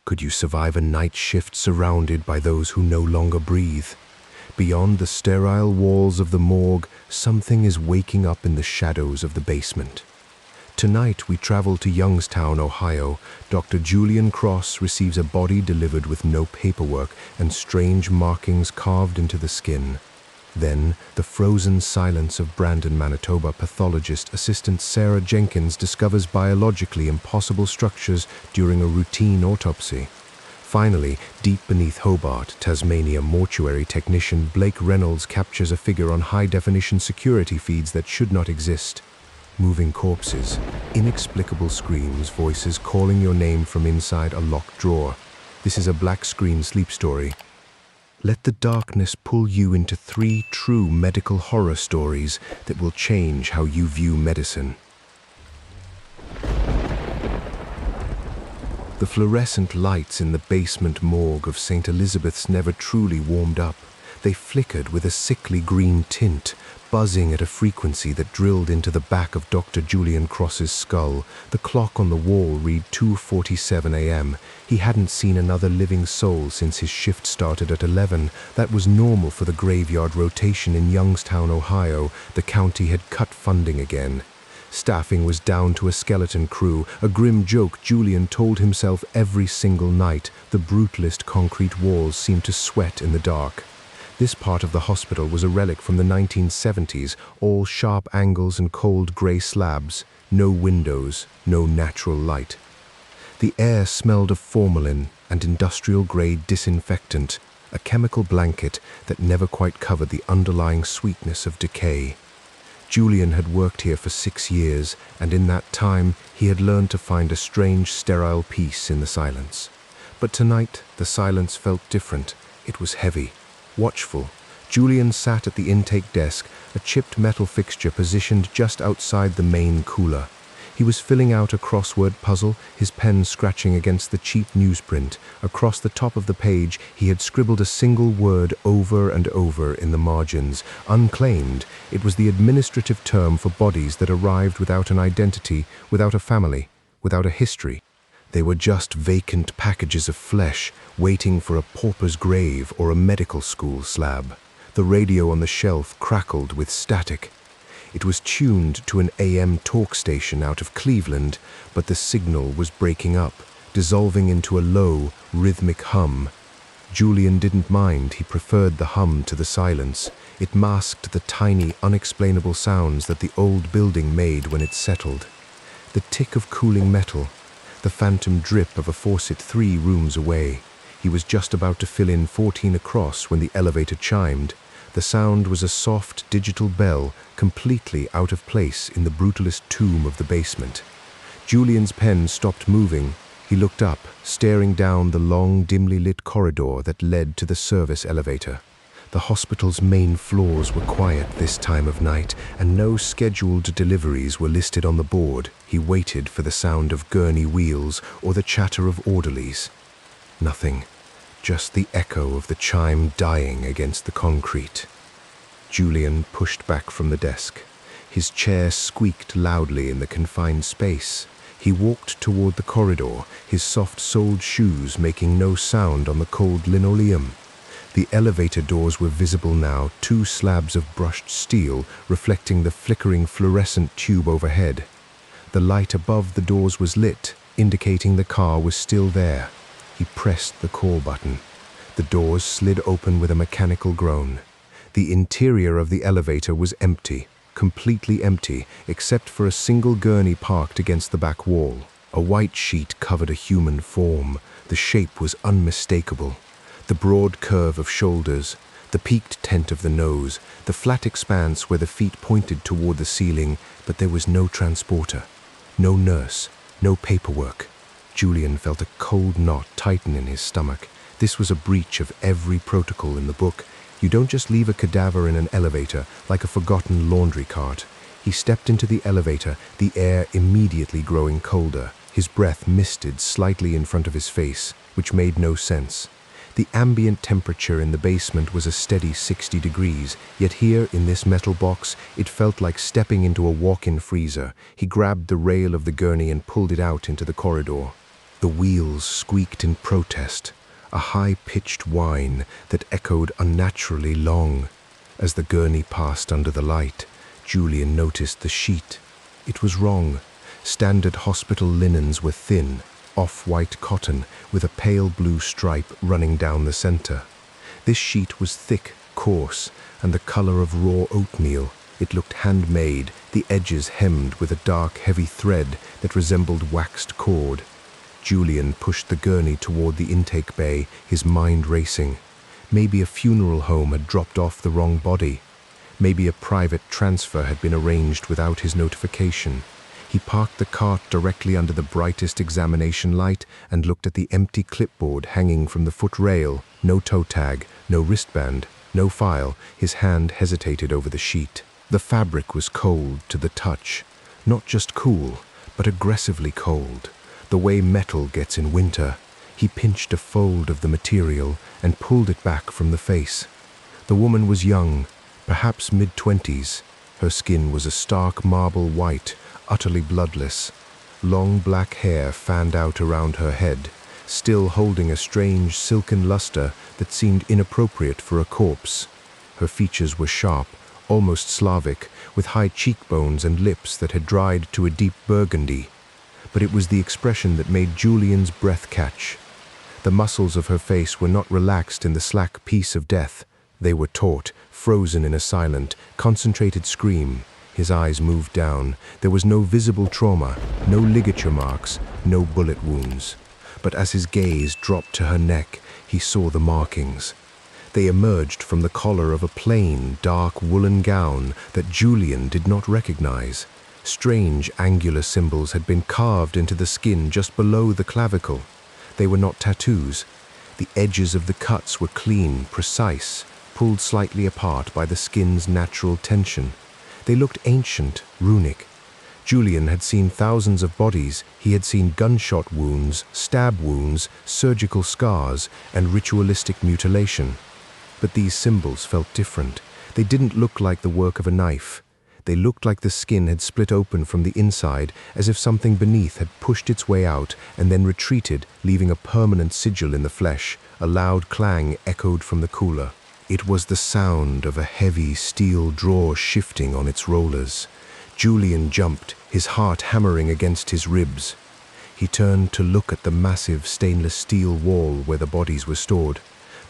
Could you survive a night shift surrounded by those who no longer breathe? Beyond the sterile walls of the morgue, something is waking up in the shadows of the basement. Tonight we travel to Youngstown, Ohio. Dr. Julian Cross receives a body delivered with no paperwork and strange markings carved into the skin. Then, the frozen silence of Brandon, Manitoba pathologist assistant Sarah Jenkins discovers biologically impossible structures during a routine autopsy. Finally, deep beneath Hobart, Tasmania mortuary technician Blake Reynolds captures a figure on high-definition security feeds that should not exist. Moving corpses, inexplicable screams, voices calling your name from inside a locked drawer. This is a black screen sleep story. Let the darkness pull you into 3 true medical horror stories that will change how you view medicine. The fluorescent lights in the basement morgue of St. Elizabeth's never truly warmed up. They flickered with a sickly green tint, buzzing at a frequency that drilled into the back of Dr. Julian Cross's skull. The clock on the wall read 2:47 a.m. He hadn't seen another living soul since his shift started at 11. That was normal for the graveyard rotation in Youngstown, Ohio. The county had cut funding again. Staffing was down to a skeleton crew, a grim joke Julian told himself every single night. The brutalist concrete walls seemed to sweat in the dark. This part of the hospital was a relic from the 1970s, all sharp angles and cold grey slabs, no windows, no natural light. The air smelled of formalin and industrial-grade disinfectant, a chemical blanket that never quite covered the underlying sweetness of decay. Julian had worked here for 6 years, and in that time he had learned to find a strange, sterile peace in the silence. But tonight, the silence felt different. It was heavy. Watchful, Julian sat at the intake desk, a chipped metal fixture positioned just outside the main cooler. He was filling out a crossword puzzle, his pen scratching against the cheap newsprint. Across the top of the page, he had scribbled a single word over and over in the margins. Unclaimed, it was the administrative term for bodies that arrived without an identity, without a family, without a history. They were just vacant packages of flesh, waiting for a pauper's grave or a medical school slab. The radio on the shelf crackled with static. It was tuned to an AM talk station out of Cleveland, but the signal was breaking up, dissolving into a low, rhythmic hum. Julian didn't mind. He preferred the hum to the silence. It masked the tiny, unexplainable sounds that the old building made when it settled. The tick of cooling metal, the phantom drip of a faucet 3 rooms away. He was just about to fill in 14 across when the elevator chimed. The sound was a soft digital bell, completely out of place in the brutalist tomb of the basement. Julian's pen stopped moving. He looked up, staring down the long, dimly lit corridor that led to the service elevator. The hospital's main floors were quiet this time of night, and no scheduled deliveries were listed on the board. He waited for the sound of gurney wheels or the chatter of orderlies. Nothing. Just the echo of the chime dying against the concrete. Julian pushed back from the desk. His chair squeaked loudly in the confined space. He walked toward the corridor, his soft-soled shoes making no sound on the cold linoleum. The elevator doors were visible now, 2 slabs of brushed steel reflecting the flickering fluorescent tube overhead. The light above the doors was lit, indicating the car was still there. He pressed the call button. The doors slid open with a mechanical groan. The interior of the elevator was empty, completely empty, except for a single gurney parked against the back wall. A white sheet covered a human form. The shape was unmistakable. The broad curve of shoulders, the peaked tent of the nose, the flat expanse where the feet pointed toward the ceiling, but there was no transporter, no nurse, no paperwork. Julian felt a cold knot tighten in his stomach. This was a breach of every protocol in the book. You don't just leave a cadaver in an elevator like a forgotten laundry cart. He stepped into the elevator, the air immediately growing colder. His breath misted slightly in front of his face, which made no sense. The ambient temperature in the basement was a steady 60 degrees, yet here in this metal box, it felt like stepping into a walk-in freezer. He grabbed the rail of the gurney and pulled it out into the corridor. The wheels squeaked in protest, a high-pitched whine that echoed unnaturally long. As the gurney passed under the light, Julian noticed the sheet. It was wrong. Standard hospital linens were thin, off-white cotton with a pale blue stripe running down the center. This sheet was thick, coarse, and the color of raw oatmeal. It looked handmade, the edges hemmed with a dark, heavy thread that resembled waxed cord. Julian pushed the gurney toward the intake bay, his mind racing. Maybe a funeral home had dropped off the wrong body. Maybe a private transfer had been arranged without his notification. He parked the cart directly under the brightest examination light and looked at the empty clipboard hanging from the foot rail. No toe tag, no wristband, no file. His hand hesitated over the sheet. The fabric was cold to the touch. Not just cool, but aggressively cold. The way metal gets in winter. He pinched a fold of the material and pulled it back from the face. The woman was young, perhaps mid-20s. Her skin was a stark marble white, utterly bloodless. Long black hair fanned out around her head, still holding a strange silken luster that seemed inappropriate for a corpse. Her features were sharp, almost Slavic, with high cheekbones and lips that had dried to a deep burgundy. But it was the expression that made Julian's breath catch. The muscles of her face were not relaxed in the slack peace of death. They were taut, frozen in a silent, concentrated scream. His eyes moved down. There was no visible trauma, no ligature marks, no bullet wounds. But as his gaze dropped to her neck, he saw the markings. They emerged from the collar of a plain, dark woolen gown that Julian did not recognize. Strange angular symbols had been carved into the skin just below the clavicle. They were not tattoos. The edges of the cuts were clean, precise, pulled slightly apart by the skin's natural tension. They looked ancient, runic. Julian had seen thousands of bodies. He had seen gunshot wounds, stab wounds, surgical scars, and ritualistic mutilation. But these symbols felt different. They didn't look like the work of a knife. They looked like the skin had split open from the inside, as if something beneath had pushed its way out and then retreated, leaving a permanent sigil in the flesh. A loud clang echoed from the cooler. It was the sound of a heavy steel drawer shifting on its rollers. Julian jumped, his heart hammering against his ribs. He turned to look at the massive stainless steel wall where the bodies were stored.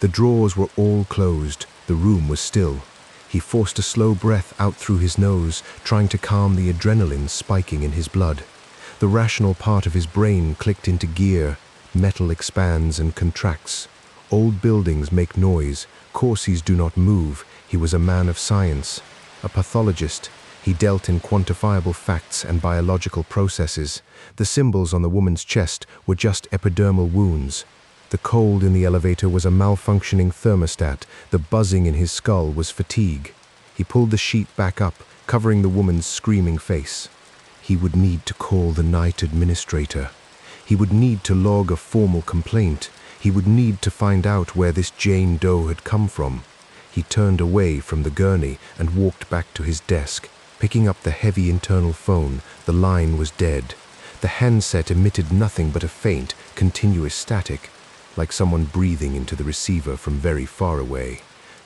The drawers were all closed. The room was still. He forced a slow breath out through his nose, trying to calm the adrenaline spiking in his blood. The rational part of his brain clicked into gear. Metal expands and contracts. Old buildings make noise. Corses do not move. He was a man of science, a pathologist. He dealt in quantifiable facts and biological processes. The symbols on the woman's chest were just epidermal wounds. The cold in the elevator was a malfunctioning thermostat. The buzzing in his skull was fatigue. He pulled the sheet back up, covering the woman's screaming face. He would need to call the night administrator. He would need to log a formal complaint. He would need to find out where this Jane Doe had come from. He turned away from the gurney and walked back to his desk. Picking up the heavy internal phone, the line was dead. The handset emitted nothing but a faint, continuous static, like someone breathing into the receiver from very far away.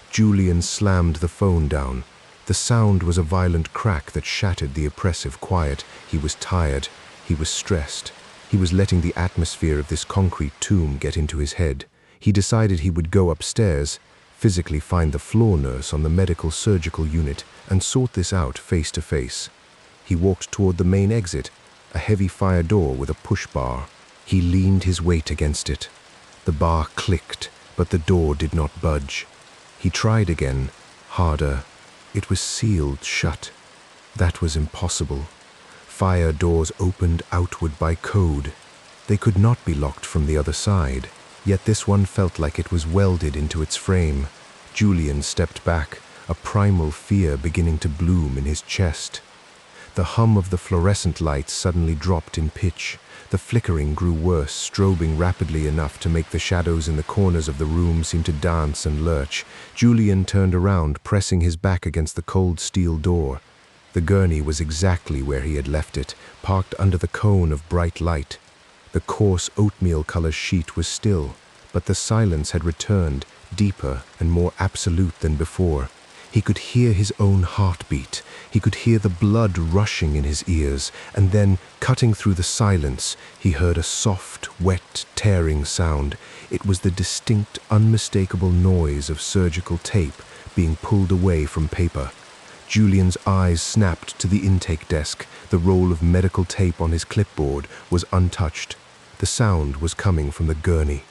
Julian slammed the phone down. The sound was a violent crack that shattered the oppressive quiet. He was tired. He was stressed. He was letting the atmosphere of this concrete tomb get into his head. He decided he would go upstairs, physically find the floor nurse on the medical surgical unit, and sort this out face to face. He walked toward the main exit, a heavy fire door with a push bar. He leaned his weight against it. The bar clicked, but the door did not budge. He tried again, harder. It was sealed shut. That was impossible. Fire doors opened outward by code. They could not be locked from the other side, yet this one felt like it was welded into its frame. Julian stepped back, a primal fear beginning to bloom in his chest. The hum of the fluorescent lights suddenly dropped in pitch. The flickering grew worse, strobing rapidly enough to make the shadows in the corners of the room seem to dance and lurch. Julian turned around, pressing his back against the cold steel door. The gurney was exactly where he had left it, parked under the cone of bright light. The coarse oatmeal-colored sheet was still, but the silence had returned, deeper and more absolute than before. He could hear his own heartbeat. He could hear the blood rushing in his ears, and then, cutting through the silence, he heard a soft, wet, tearing sound. It was the distinct, unmistakable noise of surgical tape being pulled away from paper. Julian's eyes snapped to the intake desk. The roll of medical tape on his clipboard was untouched. The sound was coming from the gurney.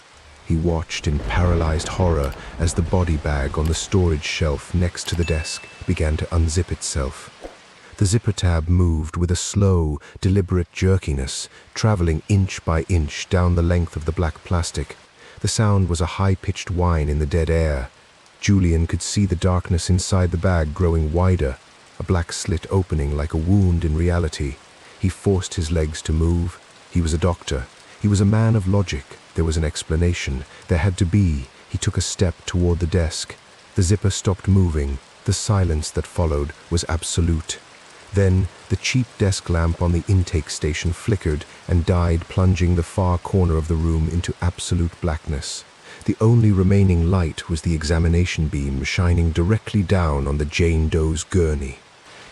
He watched in paralyzed horror as the body bag on the storage shelf next to the desk began to unzip itself. The zipper tab moved with a slow, deliberate jerkiness, traveling inch by inch down the length of the black plastic. The sound was a high-pitched whine in the dead air. Julian could see the darkness inside the bag growing wider, a black slit opening like a wound in reality. He forced his legs to move. He was a doctor. He was a man of logic. There was an explanation. There had to be. He took a step toward the desk. The zipper stopped moving. The silence that followed was absolute. Then, the cheap desk lamp on the intake station flickered and died, plunging the far corner of the room into absolute blackness. The only remaining light was the examination beam shining directly down on the Jane Doe's gurney.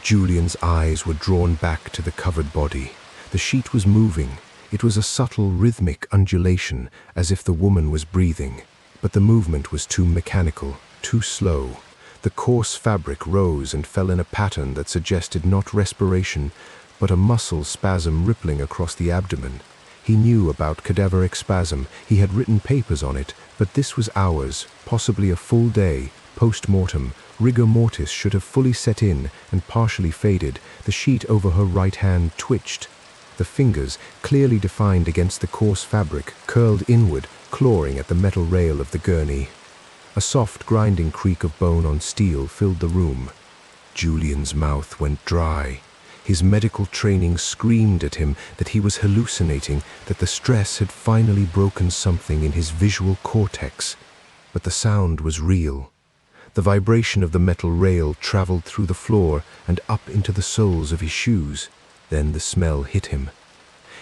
Julian's eyes were drawn back to the covered body. The sheet was moving. It was a subtle, rhythmic undulation, as if the woman was breathing. But the movement was too mechanical, too slow. The coarse fabric rose and fell in a pattern that suggested not respiration, but a muscle spasm rippling across the abdomen. He knew about cadaveric spasm. He had written papers on it, but this was hours, possibly a full day, post-mortem. Rigor mortis should have fully set in and partially faded. The sheet over her right hand twitched. The fingers, clearly defined against the coarse fabric, curled inward, clawing at the metal rail of the gurney. A soft, grinding creak of bone on steel filled the room. Julian's mouth went dry. His medical training screamed at him that he was hallucinating, that the stress had finally broken something in his visual cortex. But the sound was real. The vibration of the metal rail traveled through the floor and up into the soles of his shoes. Then the smell hit him.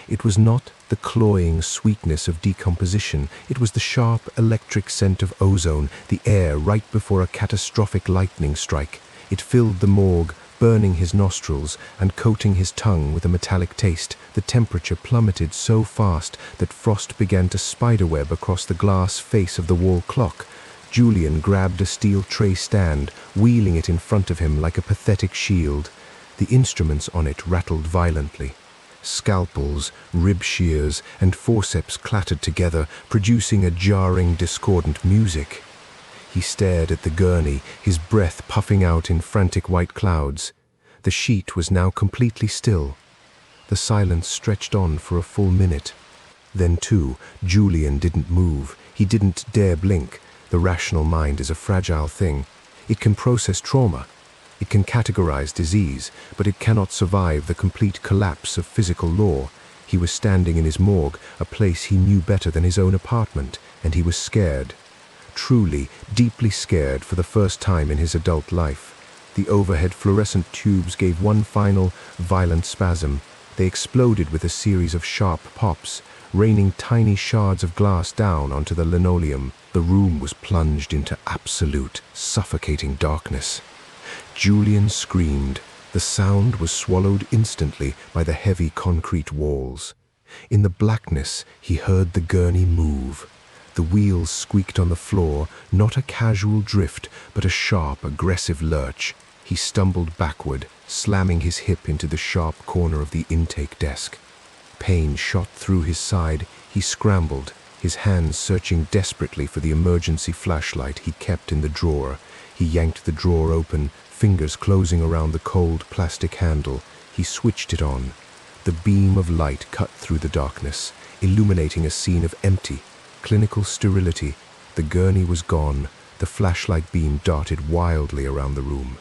It was not the cloying sweetness of decomposition. It was the sharp electric scent of ozone, the air right before a catastrophic lightning strike. It filled the morgue, burning his nostrils and coating his tongue with a metallic taste. The temperature plummeted so fast that frost began to spiderweb across the glass face of the wall clock. Julian grabbed a steel tray stand, wheeling it in front of him like a pathetic shield. The instruments on it rattled violently. Scalpels, rib shears, and forceps clattered together, producing a jarring, discordant music. He stared at the gurney, his breath puffing out in frantic white clouds. The sheet was now completely still. The silence stretched on for a full minute. Then, too, Julian didn't move. He didn't dare blink. The rational mind is a fragile thing. It can process trauma. It can categorize disease, but it cannot survive the complete collapse of physical law. He was standing in his morgue, a place he knew better than his own apartment, and he was scared. Truly, deeply scared for the first time in his adult life. The overhead fluorescent tubes gave one final, violent spasm. They exploded with a series of sharp pops, raining tiny shards of glass down onto the linoleum. The room was plunged into absolute, suffocating darkness. Julian screamed. The sound was swallowed instantly by the heavy concrete walls. In the blackness, he heard the gurney move. The wheels squeaked on the floor, not a casual drift, but a sharp, aggressive lurch. He stumbled backward, slamming his hip into the sharp corner of the intake desk. Pain shot through his side. He scrambled, his hands searching desperately for the emergency flashlight he kept in the drawer. He yanked the drawer open, fingers closing around the cold plastic handle. He switched it on. The beam of light cut through the darkness, illuminating a scene of empty, clinical sterility. The gurney was gone. The flashlight beam darted wildly around the room.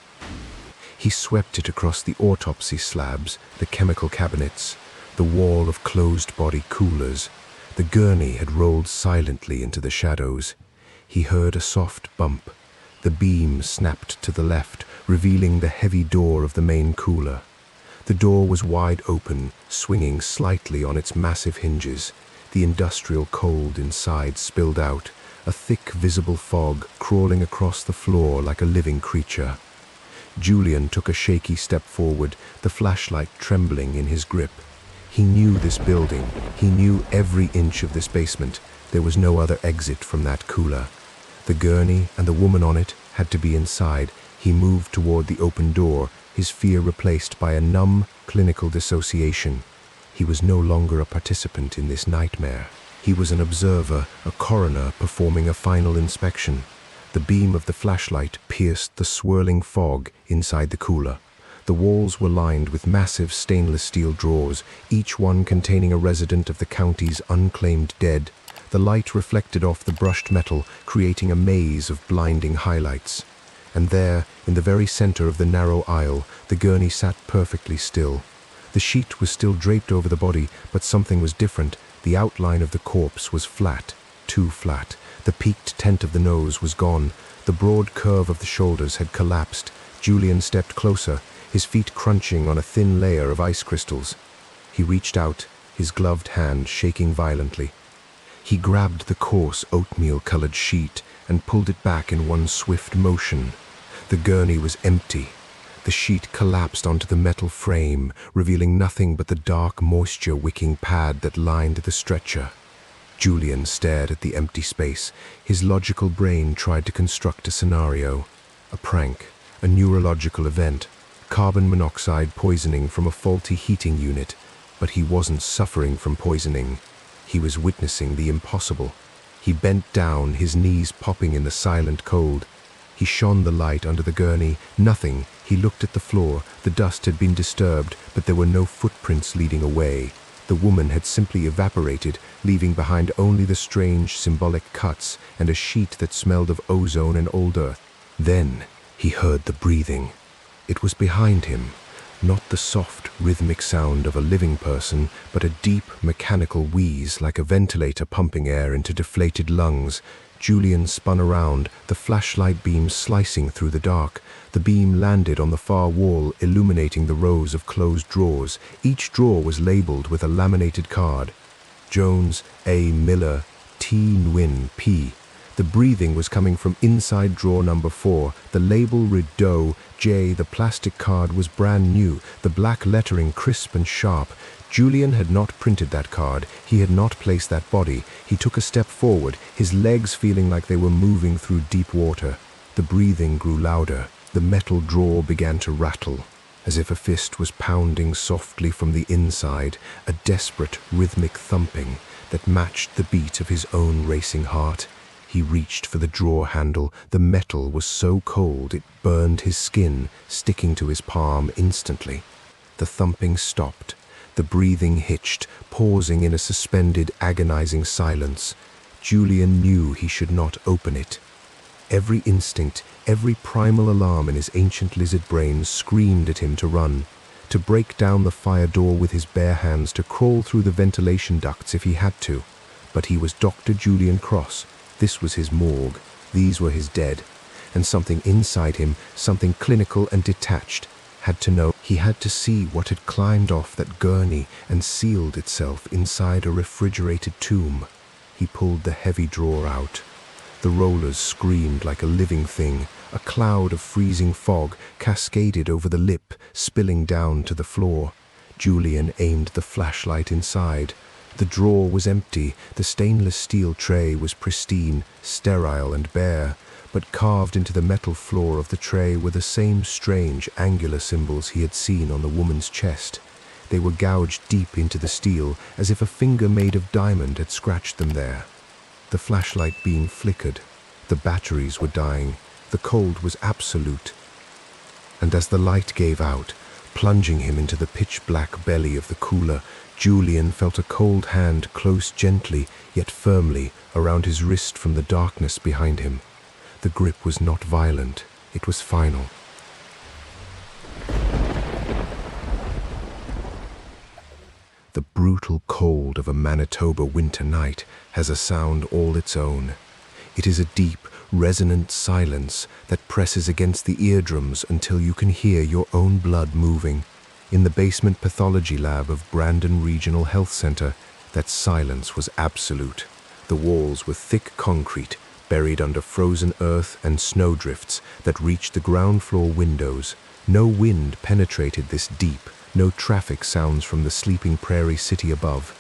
He swept it across the autopsy slabs, the chemical cabinets, the wall of closed-body coolers. The gurney had rolled silently into the shadows. He heard a soft bump. The beam snapped to the left, revealing the heavy door of the main cooler. The door was wide open, swinging slightly on its massive hinges. The industrial cold inside spilled out, a thick, visible fog crawling across the floor like a living creature. Julian took a shaky step forward, the flashlight trembling in his grip. He knew this building. He knew every inch of this basement. There was no other exit from that cooler. The gurney and the woman on it had to be inside. He moved toward the open door, his fear replaced by a numb, clinical dissociation. He was no longer a participant in this nightmare. He was an observer, a coroner performing a final inspection. The beam of the flashlight pierced the swirling fog inside the cooler. The walls were lined with massive stainless steel drawers, each one containing a resident of the county's unclaimed dead. The light reflected off the brushed metal, creating a maze of blinding highlights. And there, in the very center of the narrow aisle, the gurney sat perfectly still. The sheet was still draped over the body, but something was different. The outline of the corpse was flat, too flat. The peaked tent of the nose was gone. The broad curve of the shoulders had collapsed. Julian stepped closer, his feet crunching on a thin layer of ice crystals. He reached out, his gloved hand shaking violently. He grabbed the coarse oatmeal-colored sheet and pulled it back in one swift motion. The gurney was empty. The sheet collapsed onto the metal frame, revealing nothing but the dark, moisture-wicking pad that lined the stretcher. Julian stared at the empty space. His logical brain tried to construct a scenario. A prank, a neurological event, carbon monoxide poisoning from a faulty heating unit. But he wasn't suffering from poisoning. He was witnessing the impossible. He bent down, his knees popping in the silent cold. He shone the light under the gurney. Nothing. He looked at the floor. The dust had been disturbed, but there were no footprints leading away. The woman had simply evaporated, leaving behind only the strange symbolic cuts and a sheet that smelled of ozone and old earth. Then he heard the breathing. It was behind him. Not the soft, rhythmic sound of a living person, but a deep, mechanical wheeze like a ventilator pumping air into deflated lungs. Julian spun around, the flashlight beam slicing through the dark. The beam landed on the far wall, illuminating the rows of closed drawers. Each drawer was labeled with a laminated card. Jones, A. Miller, T. Nguyen, P. The breathing was coming from inside drawer number 4. The label read Doe, J. The plastic card was brand new, the black lettering crisp and sharp. Julian had not printed that card. He had not placed that body. He took a step forward, his legs feeling like they were moving through deep water. The breathing grew louder. The metal drawer began to rattle, as if a fist was pounding softly from the inside, a desperate, rhythmic thumping that matched the beat of his own racing heart. He reached for the drawer handle. The metal was so cold it burned his skin, sticking to his palm instantly. The thumping stopped. The breathing hitched, pausing in a suspended, agonizing silence. Julian knew he should not open it. Every instinct, every primal alarm in his ancient lizard brain screamed at him to run, to break down the fire door with his bare hands, to crawl through the ventilation ducts if he had to. But he was Dr. Julian Cross. This was his morgue. These were his dead. And something inside him, something clinical and detached, had to know. He had to see what had climbed off that gurney and sealed itself inside a refrigerated tomb. He pulled the heavy drawer out. The rollers screamed like a living thing. A cloud of freezing fog cascaded over the lip, spilling down to the floor. Julian aimed the flashlight inside. The drawer was empty. The stainless steel tray was pristine, sterile and bare, but carved into the metal floor of the tray were the same strange, angular symbols he had seen on the woman's chest. They were gouged deep into the steel, as if a finger made of diamond had scratched them there. The flashlight beam flickered. The batteries were dying. The cold was absolute. And as the light gave out, plunging him into the pitch-black belly of the cooler, Julian felt a cold hand close gently, yet firmly, around his wrist from the darkness behind him. The grip was not violent. It was final. The brutal cold of a Manitoba winter night has a sound all its own. It is a deep, resonant silence that presses against the eardrums until you can hear your own blood moving. In the basement pathology lab of Brandon Regional Health Center, that silence was absolute. The walls were thick concrete, buried under frozen earth and snowdrifts that reached the ground floor windows. No wind penetrated this deep, no traffic sounds from the sleeping prairie city above.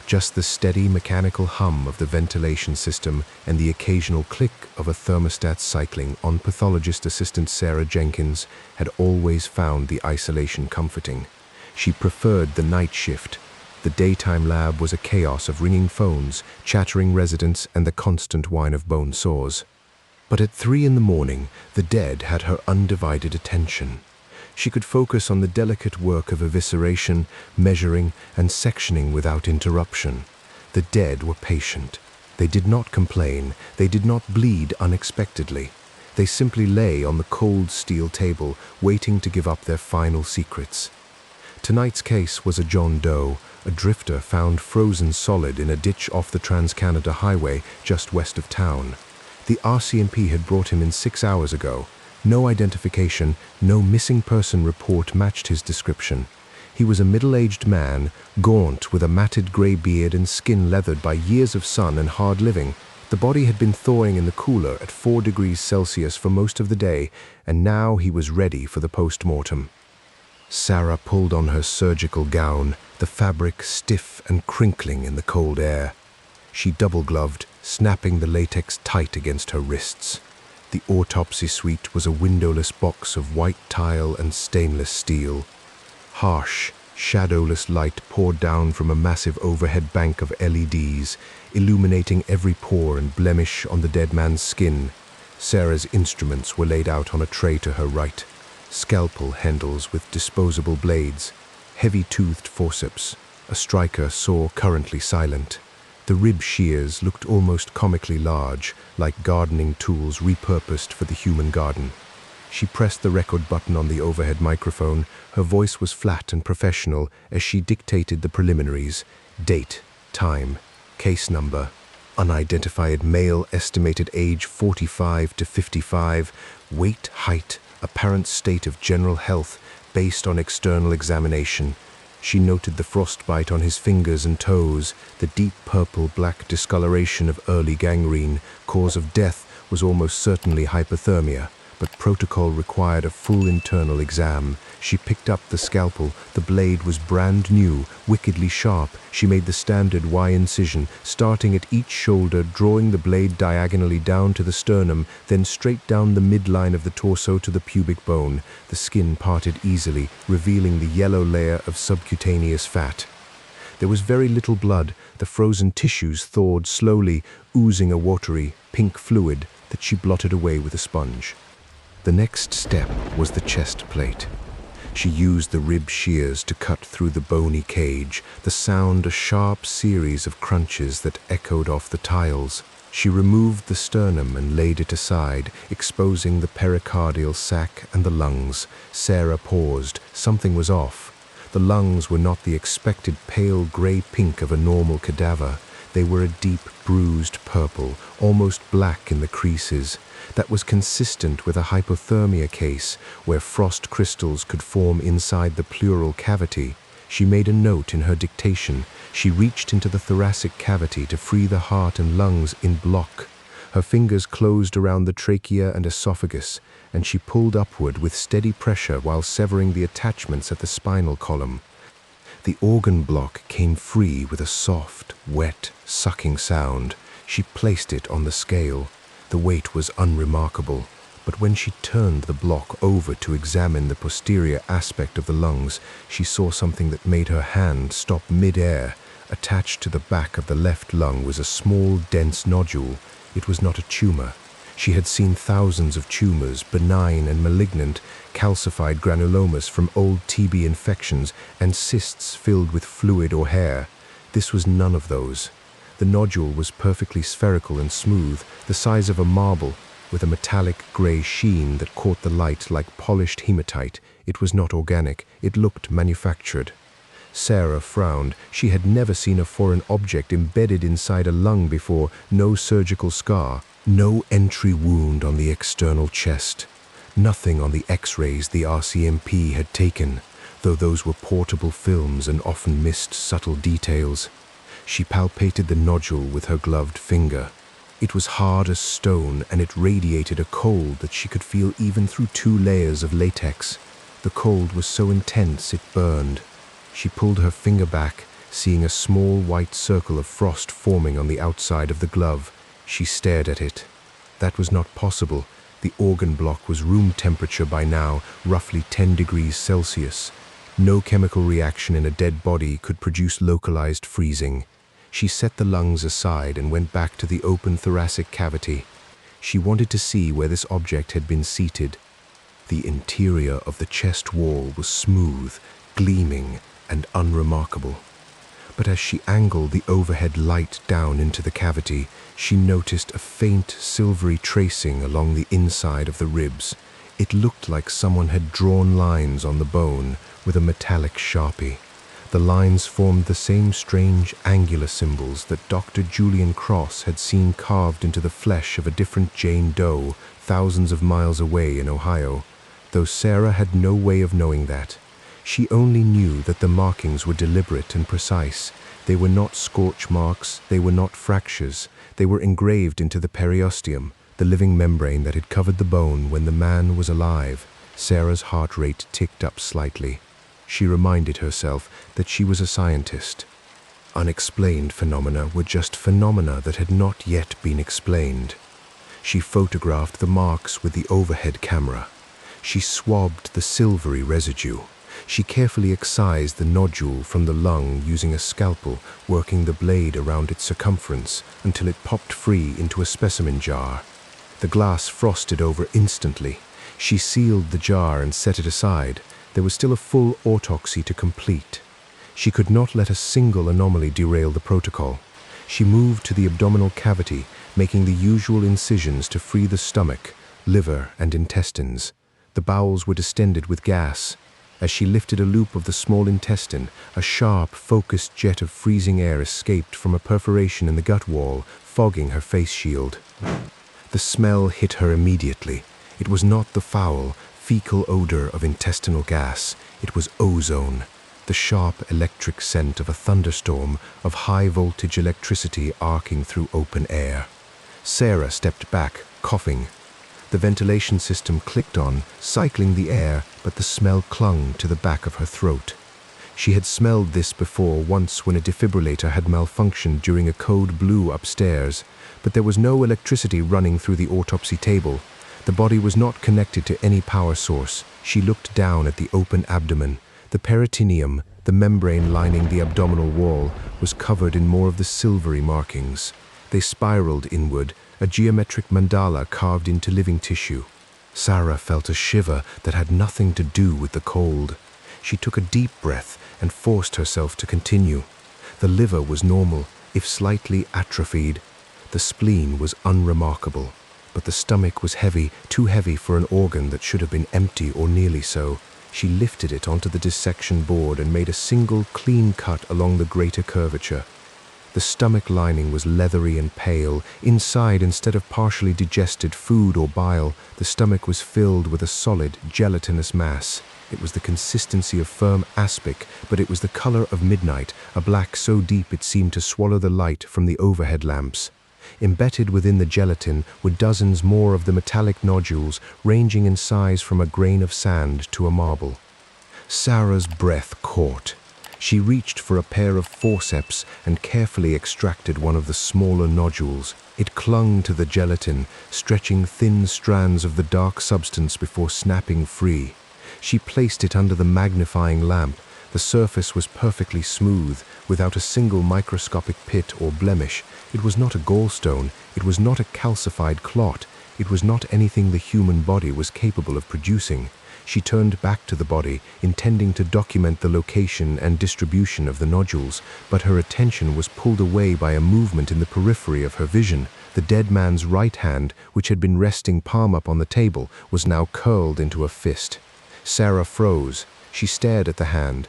Just the steady mechanical hum of the ventilation system and the occasional click of a thermostat cycling on pathologist assistant Sarah Jenkins had always found the isolation comforting. She preferred the night shift. The daytime lab was a chaos of ringing phones, chattering residents, and the constant whine of bone saws. But at 3 in the morning, the dead had her undivided attention. She could focus on the delicate work of evisceration, measuring, and sectioning without interruption. The dead were patient. They did not complain. They did not bleed unexpectedly. They simply lay on the cold steel table, waiting to give up their final secrets. Tonight's case was a John Doe, a drifter found frozen solid in a ditch off the Trans-Canada Highway just west of town. The RCMP had brought him in 6 hours ago. No identification, no missing person report matched his description. He was a middle-aged man, gaunt, with a matted grey beard and skin leathered by years of sun and hard living. The body had been thawing in the cooler at 4 degrees Celsius for most of the day, and now he was ready for the post-mortem. Sarah pulled on her surgical gown, the fabric stiff and crinkling in the cold air. She double-gloved, snapping the latex tight against her wrists. The autopsy suite was a windowless box of white tile and stainless steel. Harsh, shadowless light poured down from a massive overhead bank of LEDs, illuminating every pore and blemish on the dead man's skin. Sarah's instruments were laid out on a tray to her right. Scalpel handles with disposable blades, heavy-toothed forceps, a striker saw currently silent. The rib shears looked almost comically large, like gardening tools repurposed for the human garden. She pressed the record button on the overhead microphone. Her voice was flat and professional as she dictated the preliminaries. Date, time, case number, unidentified male, estimated age 45 to 55, weight, height, apparent state of general health based on external examination. She noted the frostbite on his fingers and toes, the deep purple-black discoloration of early gangrene. Cause of death was almost certainly hypothermia, but protocol required a full internal exam. She picked up the scalpel. The blade was brand new, wickedly sharp. She made the standard Y incision, starting at each shoulder, drawing the blade diagonally down to the sternum, then straight down the midline of the torso to the pubic bone. The skin parted easily, revealing the yellow layer of subcutaneous fat. There was very little blood. The frozen tissues thawed slowly, oozing a watery, pink fluid that she blotted away with a sponge. The next step was the chest plate. She used the rib shears to cut through the bony cage, the sound a sharp series of crunches that echoed off the tiles. She removed the sternum and laid it aside, exposing the pericardial sac and the lungs. Sarah paused. Something was off. The lungs were not the expected pale grey pink of a normal cadaver. They were a deep, bruised purple, almost black in the creases. That was consistent with a hypothermia case where frost crystals could form inside the pleural cavity. She made a note in her dictation. She reached into the thoracic cavity to free the heart and lungs in block. Her fingers closed around the trachea and esophagus, and she pulled upward with steady pressure while severing the attachments at the spinal column. The organ block came free with a soft, wet, sucking sound. She placed it on the scale. The weight was unremarkable, but when she turned the block over to examine the posterior aspect of the lungs, she saw something that made her hand stop mid-air. Attached to the back of the left lung was a small, dense nodule. It was not a tumor. She had seen thousands of tumors, benign and malignant, calcified granulomas from old TB infections, and cysts filled with fluid or hair. This was none of those. The nodule was perfectly spherical and smooth, the size of a marble, with a metallic grey sheen that caught the light like polished hematite. It was not organic. It looked manufactured. Sarah frowned. She had never seen a foreign object embedded inside a lung before. No surgical scar, no entry wound on the external chest. Nothing on the X-rays the RCMP had taken, though those were portable films and often missed subtle details. She palpated the nodule with her gloved finger. It was hard as stone, and it radiated a cold that she could feel even through 2 layers of latex. The cold was so intense it burned. She pulled her finger back, seeing a small white circle of frost forming on the outside of the glove. She stared at it. That was not possible. The organ block was room temperature by now, roughly 10 degrees Celsius. No chemical reaction in a dead body could produce localized freezing. She set the lungs aside and went back to the open thoracic cavity. She wanted to see where this object had been seated. The interior of the chest wall was smooth, gleaming, and unremarkable. But as she angled the overhead light down into the cavity, she noticed a faint silvery tracing along the inside of the ribs. It looked like someone had drawn lines on the bone with a metallic sharpie. The lines formed the same strange angular symbols that Dr. Julian Cross had seen carved into the flesh of a different Jane Doe thousands of miles away in Ohio, though Sarah had no way of knowing that. She only knew that the markings were deliberate and precise. They were not scorch marks, they were not fractures. They were engraved into the periosteum, the living membrane that had covered the bone when the man was alive. Sarah's heart rate ticked up slightly. She reminded herself that she was a scientist. Unexplained phenomena were just phenomena that had not yet been explained. She photographed the marks with the overhead camera. She swabbed the silvery residue. She carefully excised the nodule from the lung using a scalpel, working the blade around its circumference until it popped free into a specimen jar. The glass frosted over instantly. She sealed the jar and set it aside. There was still a full autopsy to complete. She could not let a single anomaly derail the protocol. She moved to the abdominal cavity, making the usual incisions to free the stomach, liver, and intestines. The bowels were distended with gas. As she lifted a loop of the small intestine, a sharp, focused jet of freezing air escaped from a perforation in the gut wall, fogging her face shield. The smell hit her immediately. It was not the foul, fecal odor of intestinal gas. It was ozone, the sharp electric scent of a thunderstorm, of high-voltage electricity arcing through open air. Sarah stepped back, coughing. The ventilation system clicked on, cycling the air, but the smell clung to the back of her throat. She had smelled this before once when a defibrillator had malfunctioned during a code blue upstairs, but there was no electricity running through the autopsy table. The body was not connected to any power source. She looked down at the open abdomen. The peritoneum, the membrane lining the abdominal wall, was covered in more of the silvery markings. They spiraled inward, a geometric mandala carved into living tissue. Sarah felt a shiver that had nothing to do with the cold. She took a deep breath and forced herself to continue. The liver was normal, if slightly atrophied. The spleen was unremarkable, but the stomach was heavy, too heavy for an organ that should have been empty or nearly so. She lifted it onto the dissection board and made a single clean cut along the greater curvature. The stomach lining was leathery and pale. Inside, instead of partially digested food or bile, the stomach was filled with a solid, gelatinous mass. It was the consistency of firm aspic, but it was the color of midnight, a black so deep it seemed to swallow the light from the overhead lamps. Embedded within the gelatin were dozens more of the metallic nodules, ranging in size from a grain of sand to a marble. Sarah's breath caught. She reached for a pair of forceps and carefully extracted one of the smaller nodules. It clung to the gelatin, stretching thin strands of the dark substance before snapping free. She placed it under the magnifying lamp. The surface was perfectly smooth, without a single microscopic pit or blemish. It was not a gallstone, it was not a calcified clot, it was not anything the human body was capable of producing. She turned back to the body, intending to document the location and distribution of the nodules, but her attention was pulled away by a movement in the periphery of her vision. The dead man's right hand, which had been resting palm up on the table, was now curled into a fist. Sarah froze. She stared at the hand.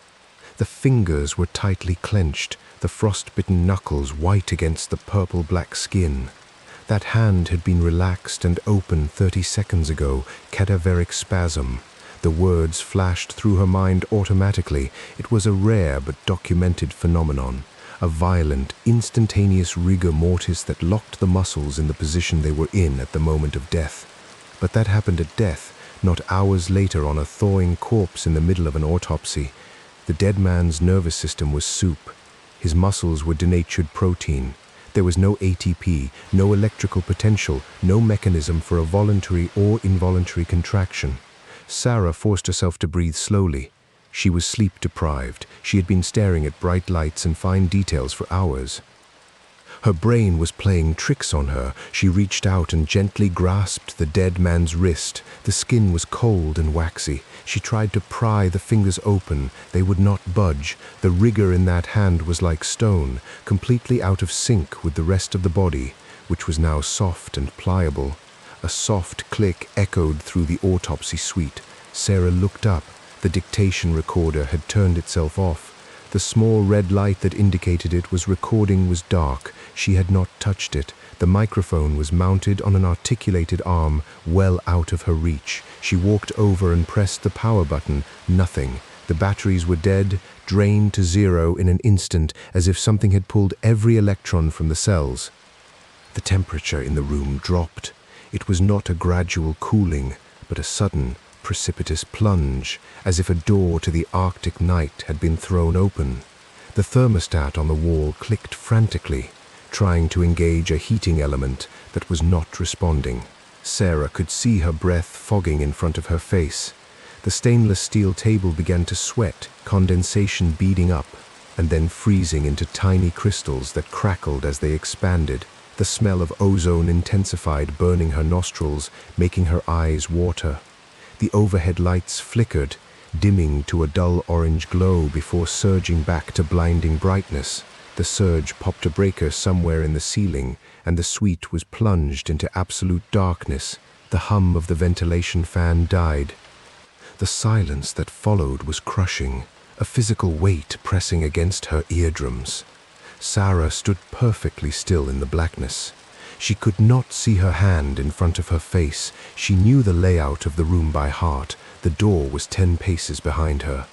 The fingers were tightly clenched, the frost-bitten knuckles white against the purple-black skin. That hand had been relaxed and open 30 seconds ago, cadaveric spasm. The words flashed through her mind automatically. It was a rare but documented phenomenon. a violent, instantaneous rigor mortis that locked the muscles in the position they were in at the moment of death. But that happened at death, not hours later on a thawing corpse in the middle of an autopsy. The dead man's nervous system was soup. His muscles were denatured protein. There was no ATP, no electrical potential, no mechanism for a voluntary or involuntary contraction. Sarah forced herself to breathe slowly. She was sleep-deprived. She had been staring at bright lights and fine details for hours. Her brain was playing tricks on her. She reached out and gently grasped the dead man's wrist. The skin was cold and waxy. She tried to pry the fingers open. They would not budge. The rigor in that hand was like stone, completely out of sync with the rest of the body, which was now soft and pliable. A soft click echoed through the autopsy suite. Sarah looked up. The dictation recorder had turned itself off. The small red light that indicated it was recording was dark. She had not touched it. The microphone was mounted on an articulated arm, well out of her reach. She walked over and pressed the power button. Nothing. The batteries were dead, drained to zero in an instant, as if something had pulled every electron from the cells. The temperature in the room dropped. It was not a gradual cooling, but a sudden, precipitous plunge, as if a door to the Arctic night had been thrown open. The thermostat on the wall clicked frantically, trying to engage a heating element that was not responding. Sarah could see her breath fogging in front of her face. The stainless steel table began to sweat, condensation beading up, and then freezing into tiny crystals that crackled as they expanded. The smell of ozone intensified, burning her nostrils, making her eyes water. The overhead lights flickered, dimming to a dull orange glow before surging back to blinding brightness. The surge popped a breaker somewhere in the ceiling, and the suite was plunged into absolute darkness. The hum of the ventilation fan died. The silence that followed was crushing, a physical weight pressing against her eardrums. Sarah stood perfectly still in the blackness. She could not see her hand in front of her face. She knew the layout of the room by heart. The door was 10 paces behind her.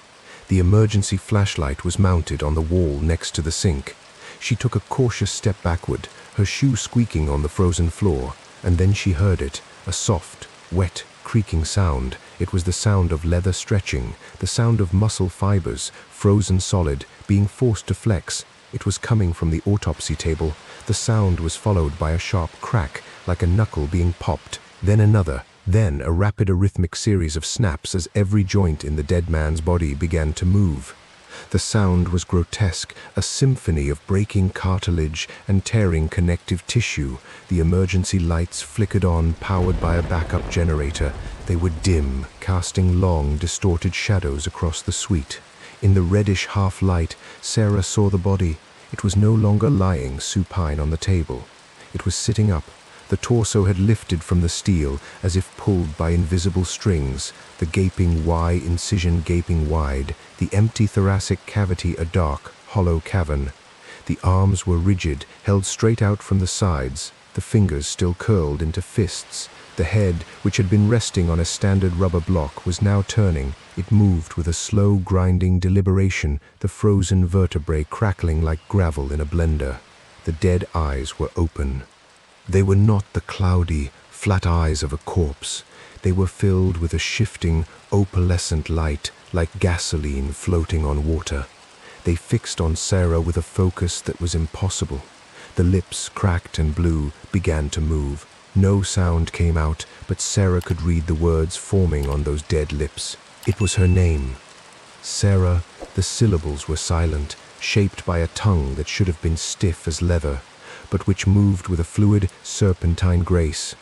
The emergency flashlight was mounted on the wall next to the sink. She took a cautious step backward, her shoe squeaking on the frozen floor, and then she heard it, a soft, wet, creaking sound. It was the sound of leather stretching, the sound of muscle fibers, frozen solid, being forced to flex. It was coming from the autopsy table. The sound was followed by a sharp crack, like a knuckle being popped, then another, then a rapid arrhythmic series of snaps as every joint in the dead man's body began to move. The sound was grotesque, a symphony of breaking cartilage and tearing connective tissue. The emergency lights flickered on, powered by a backup generator. They were dim, casting long, distorted shadows across the suite. In the reddish half-light, Sarah saw the body. It was no longer lying supine on the table. It was sitting up. The torso had lifted from the steel, as if pulled by invisible strings, the gaping Y incision gaping wide, the empty thoracic cavity a dark, hollow cavern. The arms were rigid, held straight out from the sides, the fingers still curled into fists. The head, which had been resting on a standard rubber block, was now turning. It moved with a slow, grinding deliberation, the frozen vertebrae crackling like gravel in a blender. The dead eyes were open. They were not the cloudy, flat eyes of a corpse. They were filled with a shifting, opalescent light, like gasoline floating on water. They fixed on Sarah with a focus that was impossible. The lips, cracked and blue, began to move. No sound came out, but Sarah could read the words forming on those dead lips. It was her name. Sarah. The syllables were silent, shaped by a tongue that should have been stiff as leather, but which moved with a fluid, serpentine grace.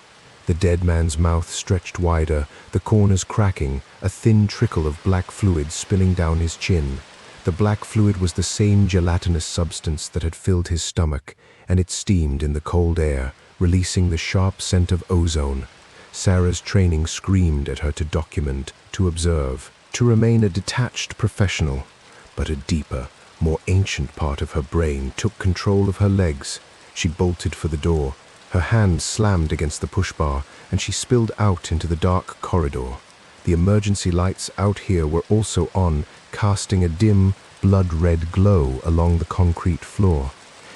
The dead man's mouth stretched wider, the corners cracking, a thin trickle of black fluid spilling down his chin. The black fluid was the same gelatinous substance that had filled his stomach, and it steamed in the cold air, releasing the sharp scent of ozone. Sarah's training screamed at her to document, to observe, to remain a detached professional. But a deeper, more ancient part of her brain took control of her legs. She bolted for the door. Her hand slammed against the push bar, and she spilled out into the dark corridor. The emergency lights out here were also on, casting a dim, blood-red glow along the concrete floor.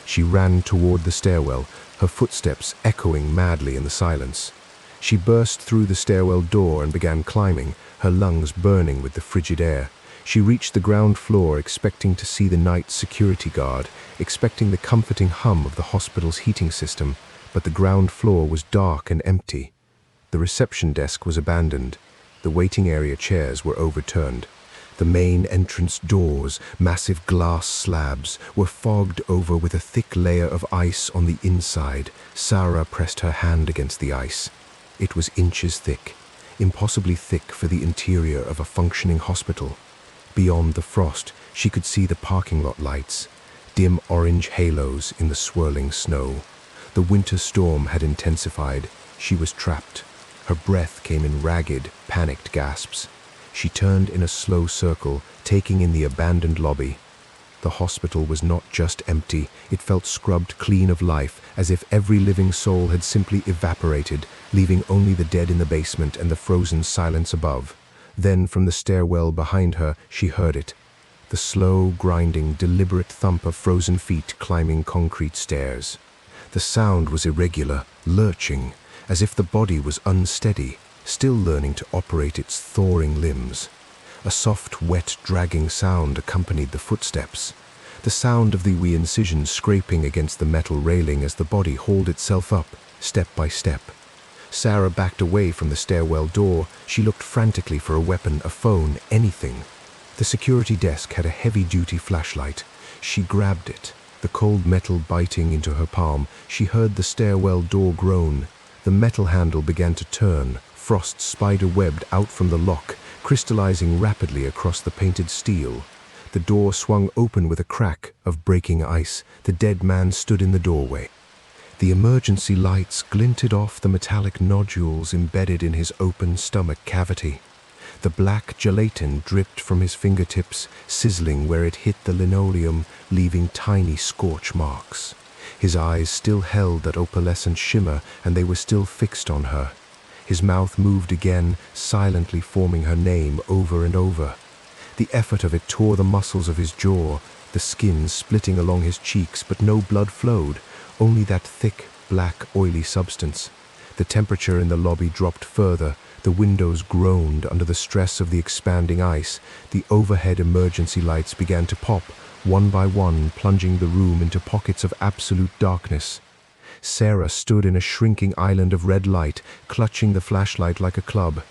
She ran toward the stairwell, her footsteps echoing madly in the silence. She burst through the stairwell door and began climbing, her lungs burning with the frigid air. She reached the ground floor, expecting to see the night security guard, expecting the comforting hum of the hospital's heating system, but the ground floor was dark and empty. The reception desk was abandoned. The waiting area chairs were overturned. The main entrance doors, massive glass slabs, were fogged over with a thick layer of ice on the inside. Sarah pressed her hand against the ice. It was inches thick, impossibly thick for the interior of a functioning hospital. Beyond the frost, she could see the parking lot lights, dim orange halos in the swirling snow. The winter storm had intensified. She was trapped. Her breath came in ragged, panicked gasps. She turned in a slow circle, taking in the abandoned lobby. The hospital was not just empty, it felt scrubbed clean of life, as if every living soul had simply evaporated, leaving only the dead in the basement and the frozen silence above. Then, from the stairwell behind her, she heard it. The slow, grinding, deliberate thump of frozen feet climbing concrete stairs. The sound was irregular, lurching, as if the body was unsteady, still learning to operate its thawing limbs. A soft, wet, dragging sound accompanied the footsteps, the sound of the incision scraping against the metal railing as the body hauled itself up, step by step. Sarah backed away from the stairwell door. She looked frantically for a weapon, a phone, anything. The security desk had a heavy-duty flashlight. She grabbed it, the cold metal biting into her palm. She heard the stairwell door groan. The metal handle began to turn, frost spider-webbed out from the lock, crystallizing rapidly across the painted steel. The door swung open with a crack of breaking ice. The dead man stood in the doorway. The emergency lights glinted off the metallic nodules embedded in his open stomach cavity. The black gelatin dripped from his fingertips, sizzling where it hit the linoleum, leaving tiny scorch marks. His eyes still held that opalescent shimmer, and they were still fixed on her. His mouth moved again, silently forming her name over and over. The effort of it tore the muscles of his jaw, the skin splitting along his cheeks, but no blood flowed, only that thick, black, oily substance. The temperature in the lobby dropped further. The windows groaned under the stress of the expanding ice. The overhead emergency lights began to pop, one by one, plunging the room into pockets of absolute darkness. Sarah stood in a shrinking island of red light, clutching the flashlight like a club.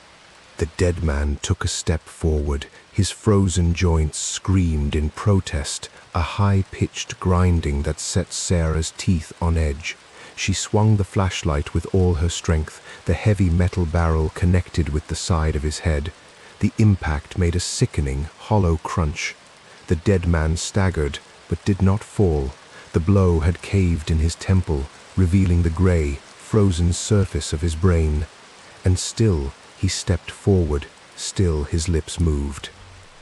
The dead man took a step forward. His frozen joints screamed in protest, a high-pitched grinding that set Sarah's teeth on edge. She swung the flashlight with all her strength, the heavy metal barrel connected with the side of his head. The impact made a sickening, hollow crunch. The dead man staggered, but did not fall. The blow had caved in his temple, revealing the gray, frozen surface of his brain. And still, he stepped forward, still his lips moved.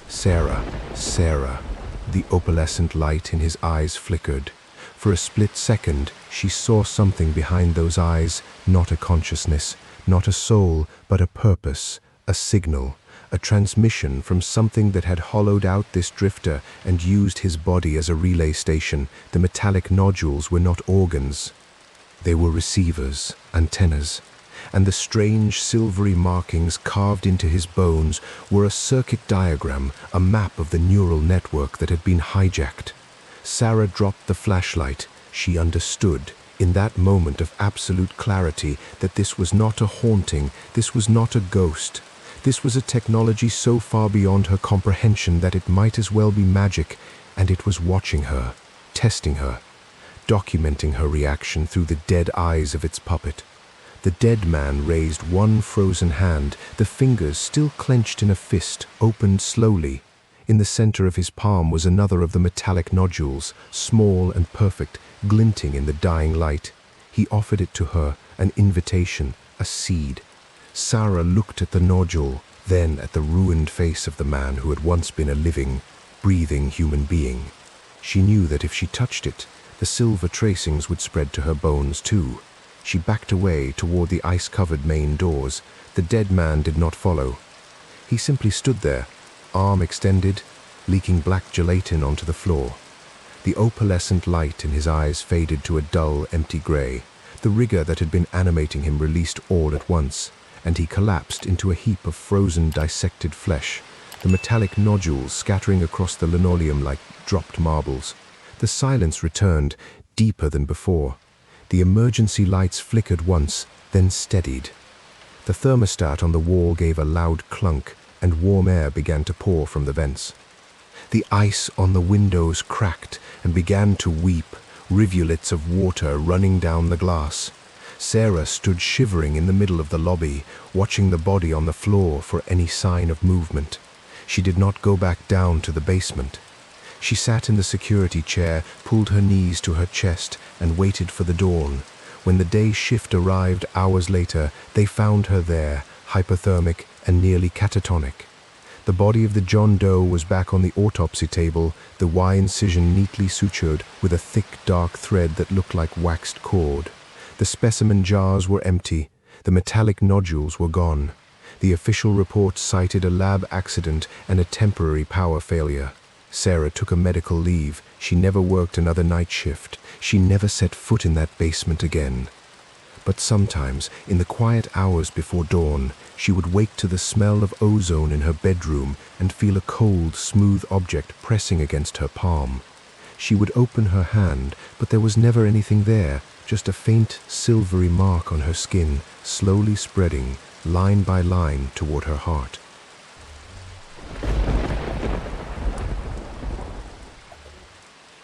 Sarah, Sarah. The opalescent light in his eyes flickered. For a split second, she saw something behind those eyes, not a consciousness, not a soul, but a purpose, a signal, a transmission from something that had hollowed out this drifter and used his body as a relay station. The metallic nodules were not organs. They were receivers, antennas, and the strange silvery markings carved into his bones were a circuit diagram, a map of the neural network that had been hijacked. Sarah dropped the flashlight. She understood, in that moment of absolute clarity, that this was not a haunting, this was not a ghost. This was a technology so far beyond her comprehension that it might as well be magic, and it was watching her, testing her, documenting her reaction through the dead eyes of its puppet. The dead man raised one frozen hand, the fingers still clenched in a fist, opened slowly. In the center of his palm was another of the metallic nodules, small and perfect, glinting in the dying light. He offered it to her, an invitation, a seed. Sarah looked at the nodule, then at the ruined face of the man who had once been a living, breathing human being. She knew that if she touched it, the silver tracings would spread to her bones too. She backed away toward the ice-covered main doors. The dead man did not follow. He simply stood there, arm extended, leaking black gelatin onto the floor. The opalescent light in his eyes faded to a dull, empty gray. The rigor that had been animating him released all at once, and he collapsed into a heap of frozen, dissected flesh, the metallic nodules scattering across the linoleum like dropped marbles. The silence returned, deeper than before. The emergency lights flickered once, then steadied. The thermostat on the wall gave a loud clunk, and warm air began to pour from the vents. The ice on the windows cracked and began to weep, rivulets of water running down the glass. Sarah stood shivering in the middle of the lobby, watching the body on the floor for any sign of movement. She did not go back down to the basement. She sat in the security chair, pulled her knees to her chest, and waited for the dawn. When the day shift arrived hours later, they found her there, hypothermic and nearly catatonic. The body of the John Doe was back on the autopsy table, the Y incision neatly sutured with a thick, dark thread that looked like waxed cord. The specimen jars were empty. The metallic nodules were gone. The official report cited a lab accident and a temporary power failure. Sarah took a medical leave. She never worked another night shift. She never set foot in that basement again. But sometimes, in the quiet hours before dawn, she would wake to the smell of ozone in her bedroom and feel a cold, smooth object pressing against her palm. She would open her hand, but there was never anything there, just a faint, silvery mark on her skin, slowly spreading, line by line, toward her heart.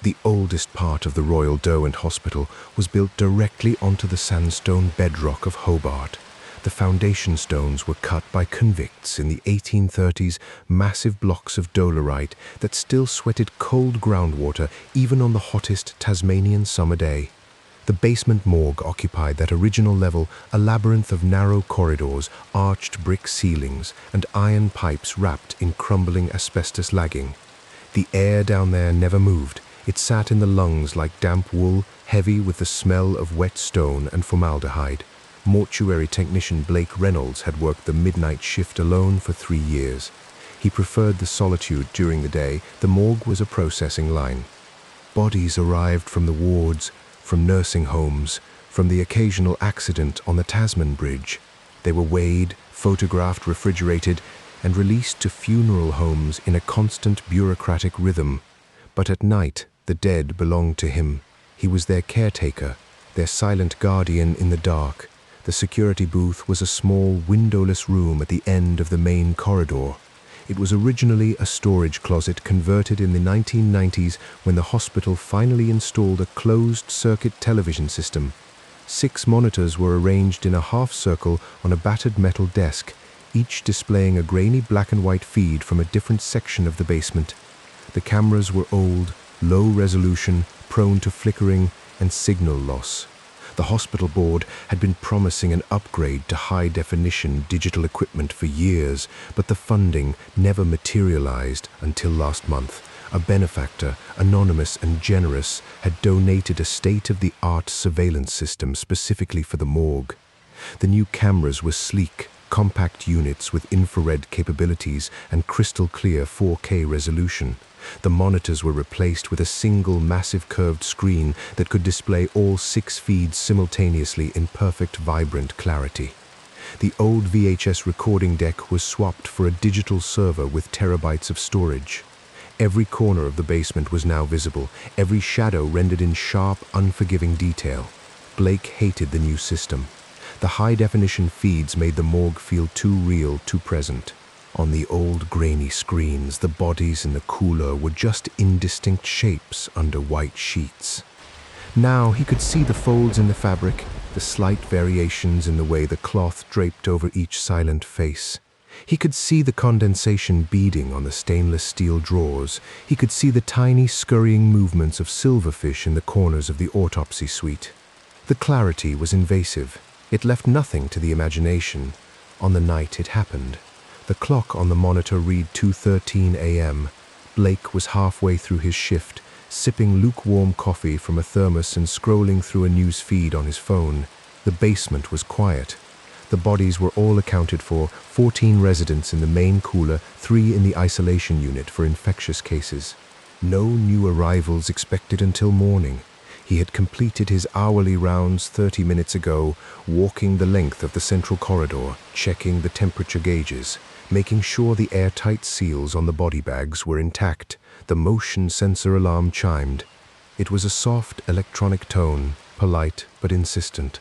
The oldest part of the Royal Derwent Hospital was built directly onto the sandstone bedrock of Hobart. The foundation stones were cut by convicts in the 1830s, massive blocks of dolerite that still sweated cold groundwater even on the hottest Tasmanian summer day. The basement morgue occupied that original level, a labyrinth of narrow corridors, arched brick ceilings, and iron pipes wrapped in crumbling asbestos lagging. The air down there never moved. It sat in the lungs like damp wool, heavy with the smell of wet stone and formaldehyde. Mortuary technician Blake Reynolds had worked the midnight shift alone for 3 years. He preferred the solitude during the day. The morgue was a processing line. Bodies arrived from the wards, from nursing homes, from the occasional accident on the Tasman Bridge. They were weighed, photographed, refrigerated, and released to funeral homes in a constant bureaucratic rhythm. But at night, the dead belonged to him. He was their caretaker, their silent guardian in the dark. The security booth was a small, windowless room at the end of the main corridor. It was originally a storage closet converted in the 1990s when the hospital finally installed a closed-circuit television system. 6 monitors were arranged in a half-circle on a battered metal desk, each displaying a grainy black-and-white feed from a different section of the basement. The cameras were old, low-resolution, prone to flickering and signal loss. The hospital board had been promising an upgrade to high-definition digital equipment for years, but the funding never materialized until last month. A benefactor, anonymous and generous, had donated a state-of-the-art surveillance system specifically for the morgue. The new cameras were sleek, compact units with infrared capabilities and crystal-clear 4K resolution. The monitors were replaced with a single massive curved screen that could display all 6 feeds simultaneously in perfect, vibrant clarity. The old VHS recording deck was swapped for a digital server with terabytes of storage. Every corner of the basement was now visible, every shadow rendered in sharp, unforgiving detail. Blake hated the new system. The high-definition feeds made the morgue feel too real, too present. On the old grainy screens, the bodies in the cooler were just indistinct shapes under white sheets. Now he could see the folds in the fabric, the slight variations in the way the cloth draped over each silent face. He could see the condensation beading on the stainless steel drawers. He could see the tiny scurrying movements of silverfish in the corners of the autopsy suite. The clarity was invasive. It left nothing to the imagination. On the night it happened. The clock on the monitor read 2:13 a.m. Blake was halfway through his shift, sipping lukewarm coffee from a thermos and scrolling through a news feed on his phone. The basement was quiet. The bodies were all accounted for, 14 residents in the main cooler, 3 in the isolation unit for infectious cases. No new arrivals expected until morning. He had completed his hourly rounds 30 minutes ago, walking the length of the central corridor, checking the temperature gauges, making sure the airtight seals on the body bags were intact. The motion sensor alarm chimed. It was a soft electronic tone, polite but insistent.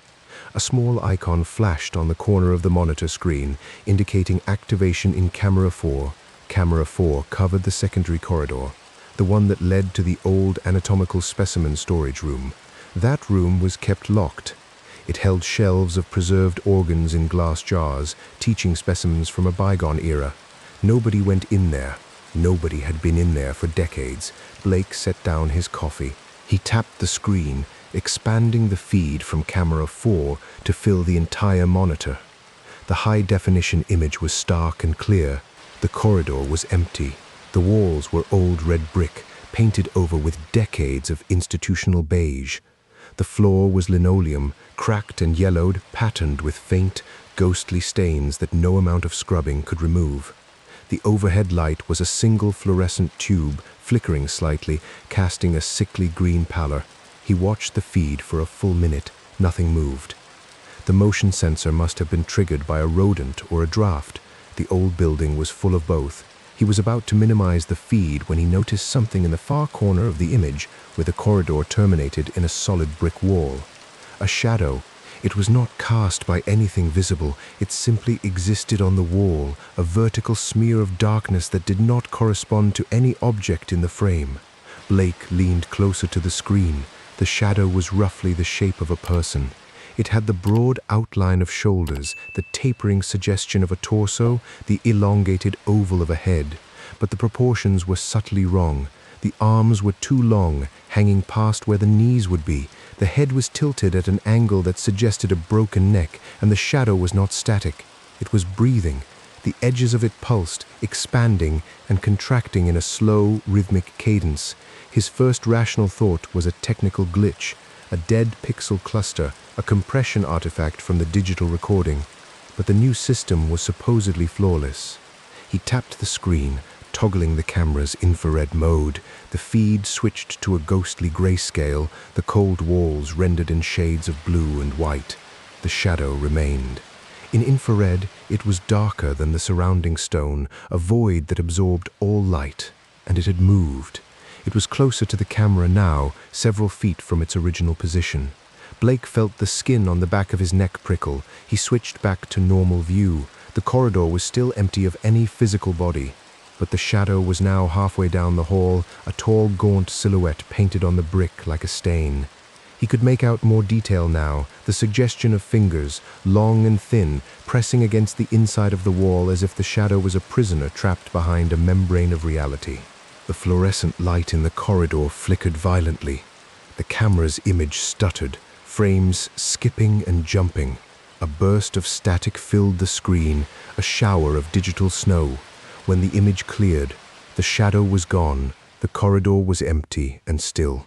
A small icon flashed on the corner of the monitor screen, indicating activation in Camera 4. Camera 4 covered the secondary corridor, the one that led to the old anatomical specimen storage room. That room was kept locked. It held shelves of preserved organs in glass jars, teaching specimens from a bygone era. Nobody went in there. Nobody had been in there for decades. Blake set down his coffee. He tapped the screen, expanding the feed from Camera 4 to fill the entire monitor. The high-definition image was stark and clear. The corridor was empty. The walls were old red brick, painted over with decades of institutional beige. The floor was linoleum, cracked and yellowed, patterned with faint, ghostly stains that no amount of scrubbing could remove. The overhead light was a single fluorescent tube, flickering slightly, casting a sickly green pallor. He watched the feed for a full minute. Nothing moved. The motion sensor must have been triggered by a rodent or a draft. The old building was full of both. He was about to minimize the feed when he noticed something in the far corner of the image, where the corridor terminated in a solid brick wall. A shadow. It was not cast by anything visible. It simply existed on the wall, a vertical smear of darkness that did not correspond to any object in the frame. Blake leaned closer to the screen. The shadow was roughly the shape of a person. It had the broad outline of shoulders, the tapering suggestion of a torso, the elongated oval of a head. But the proportions were subtly wrong. The arms were too long, hanging past where the knees would be. The head was tilted at an angle that suggested a broken neck, and the shadow was not static. It was breathing. The edges of it pulsed, expanding and contracting in a slow, rhythmic cadence. His first rational thought was a technical glitch, a dead pixel cluster, a compression artifact from the digital recording. But the new system was supposedly flawless. He tapped the screen, toggling the camera's infrared mode. The feed switched to a ghostly grayscale, the cold walls rendered in shades of blue and white. The shadow remained. In infrared, it was darker than the surrounding stone, a void that absorbed all light, and it had moved. It was closer to the camera now, several feet from its original position. Blake felt the skin on the back of his neck prickle. He switched back to normal view. The corridor was still empty of any physical body. But the shadow was now halfway down the hall, a tall, gaunt silhouette painted on the brick like a stain. He could make out more detail now, the suggestion of fingers, long and thin, pressing against the inside of the wall as if the shadow was a prisoner trapped behind a membrane of reality. The fluorescent light in the corridor flickered violently. The camera's image stuttered, frames skipping and jumping. A burst of static filled the screen, a shower of digital snow. When the image cleared, the shadow was gone, the corridor was empty and still.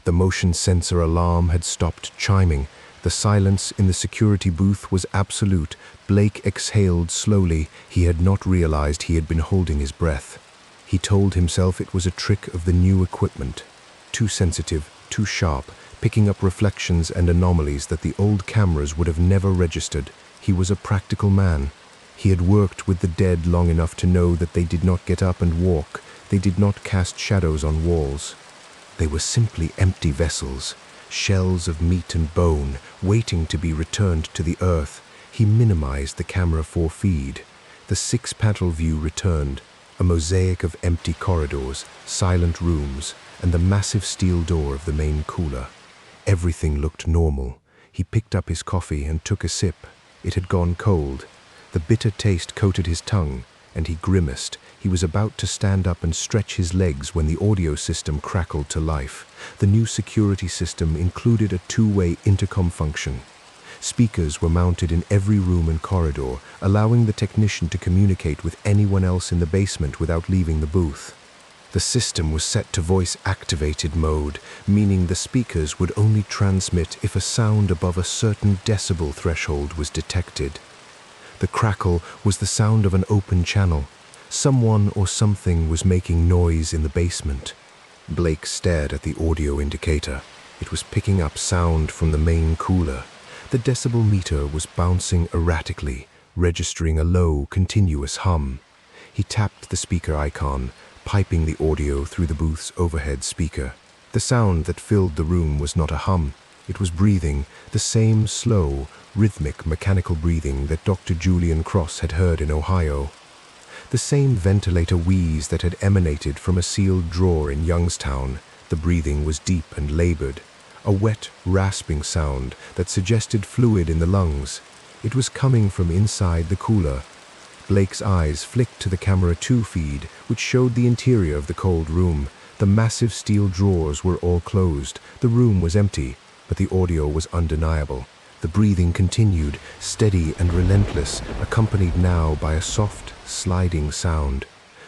The motion sensor alarm had stopped chiming. The silence in the security booth was absolute. Blake exhaled slowly. He had not realized he had been holding his breath. He told himself it was a trick of the new equipment. Too sensitive, too sharp, picking up reflections and anomalies that the old cameras would have never registered. He was a practical man. He had worked with the dead long enough to know that they did not get up and walk. They did not cast shadows on walls. They were simply empty vessels, shells of meat and bone, waiting to be returned to the earth. He minimized the Camera 4 feed. The six-panel view returned, a mosaic of empty corridors, silent rooms, and the massive steel door of the main cooler. Everything looked normal. He picked up his coffee and took a sip. It had gone cold. The bitter taste coated his tongue, and he grimaced. He was about to stand up and stretch his legs when the audio system crackled to life. The new security system included a two-way intercom function. Speakers were mounted in every room and corridor, allowing the technician to communicate with anyone else in the basement without leaving the booth. The system was set to voice-activated mode, meaning the speakers would only transmit if a sound above a certain decibel threshold was detected. The crackle was the sound of an open channel. Someone or something was making noise in the basement. Blake stared at the audio indicator. It was picking up sound from the main cooler. The decibel meter was bouncing erratically, registering a low, continuous hum. He tapped the speaker icon, piping the audio through the booth's overhead speaker. The sound that filled the room was not a hum. It was breathing, the same slow, rhythmic, mechanical breathing that Dr. Julian Cross had heard in Ohio. The same ventilator wheeze that had emanated from a sealed drawer in Youngstown. The breathing was deep and labored, a wet, rasping sound that suggested fluid in the lungs. It was coming from inside the cooler. Blake's eyes flicked to the camera 2 feed, which showed the interior of the cold room. The massive steel drawers were all closed. The room was empty, but the audio was undeniable. The breathing continued, steady and relentless, accompanied now by a soft, sliding sound.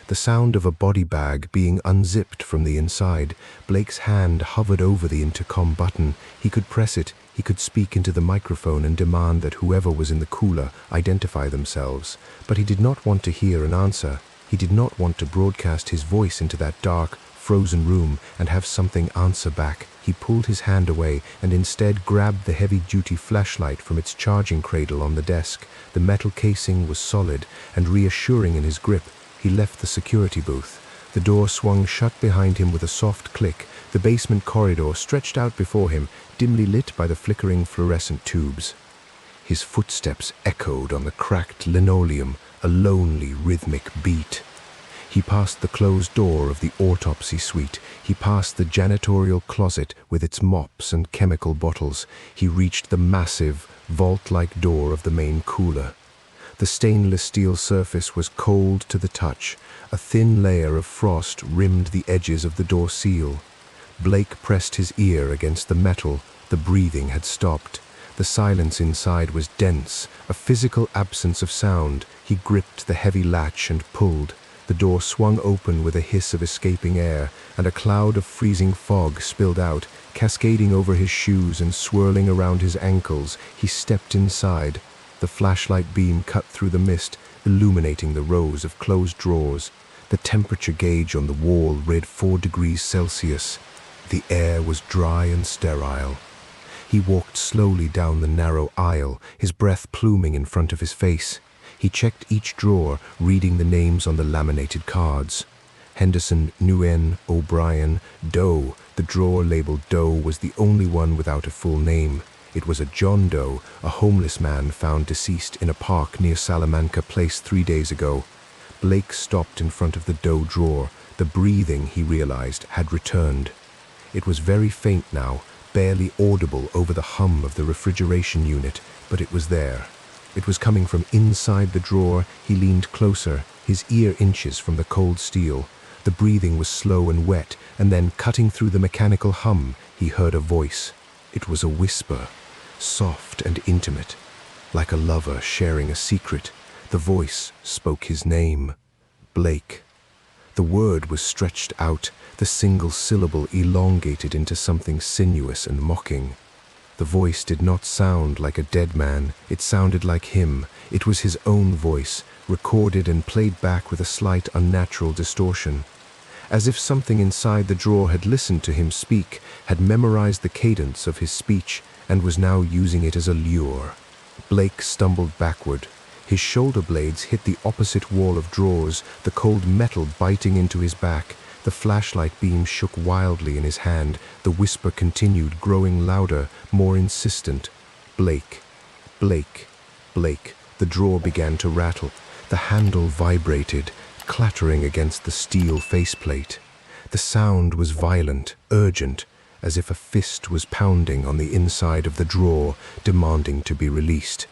The sound of a body bag being unzipped from the inside. Blake's hand hovered over the intercom button. He could press it. He could speak into the microphone and demand that whoever was in the cooler identify themselves. But he did not want to hear an answer. He did not want to broadcast his voice into that dark, frozen room and have something answer back. He pulled his hand away and instead grabbed the heavy-duty flashlight from its charging cradle on the desk. The metal casing was solid and reassuring in his grip. He left the security booth. The door swung shut behind him with a soft click. The basement corridor stretched out before him, dimly lit by the flickering fluorescent tubes. His footsteps echoed on the cracked linoleum, a lonely, rhythmic beat. He passed the closed door of the autopsy suite. He passed the janitorial closet with its mops and chemical bottles. He reached the massive, vault-like door of the main cooler. The stainless steel surface was cold to the touch. A thin layer of frost rimmed the edges of the door seal. Blake pressed his ear against the metal. The breathing had stopped. The silence inside was dense, a physical absence of sound. He gripped the heavy latch and pulled. The door swung open with a hiss of escaping air, and a cloud of freezing fog spilled out, cascading over his shoes and swirling around his ankles. He stepped inside. The flashlight beam cut through the mist, illuminating the rows of closed drawers. The temperature gauge on the wall read 4 degrees Celsius. The air was dry and sterile. He walked slowly down the narrow aisle, his breath pluming in front of his face. He checked each drawer, reading the names on the laminated cards. Henderson, Nguyen, O'Brien, Doe. The drawer labeled Doe was the only one without a full name. It was a John Doe, a homeless man found deceased in a park near Salamanca Place 3 days ago. Blake stopped in front of the Doe drawer. The breathing, he realized, had returned. It was very faint now, barely audible over the hum of the refrigeration unit, but it was there. It was coming from inside the drawer. He leaned closer, his ear inches from the cold steel. The breathing was slow and wet, and then, cutting through the mechanical hum, he heard a voice. It was a whisper, soft and intimate, like a lover sharing a secret. The voice spoke his name, Blake. The word was stretched out, the single syllable elongated into something sinuous and mocking. The voice did not sound like a dead man. It sounded like him. It was his own voice, recorded and played back with a slight unnatural distortion. As if something inside the drawer had listened to him speak, had memorized the cadence of his speech, and was now using it as a lure. Blake stumbled backward. His shoulder blades hit the opposite wall of drawers, the cold metal biting into his back. The flashlight beam shook wildly in his hand. The whisper continued, growing louder, more insistent. Blake, Blake, Blake. The drawer began to rattle. The handle vibrated, clattering against the steel faceplate. The sound was violent, urgent, as if a fist was pounding on the inside of the drawer, demanding to be released.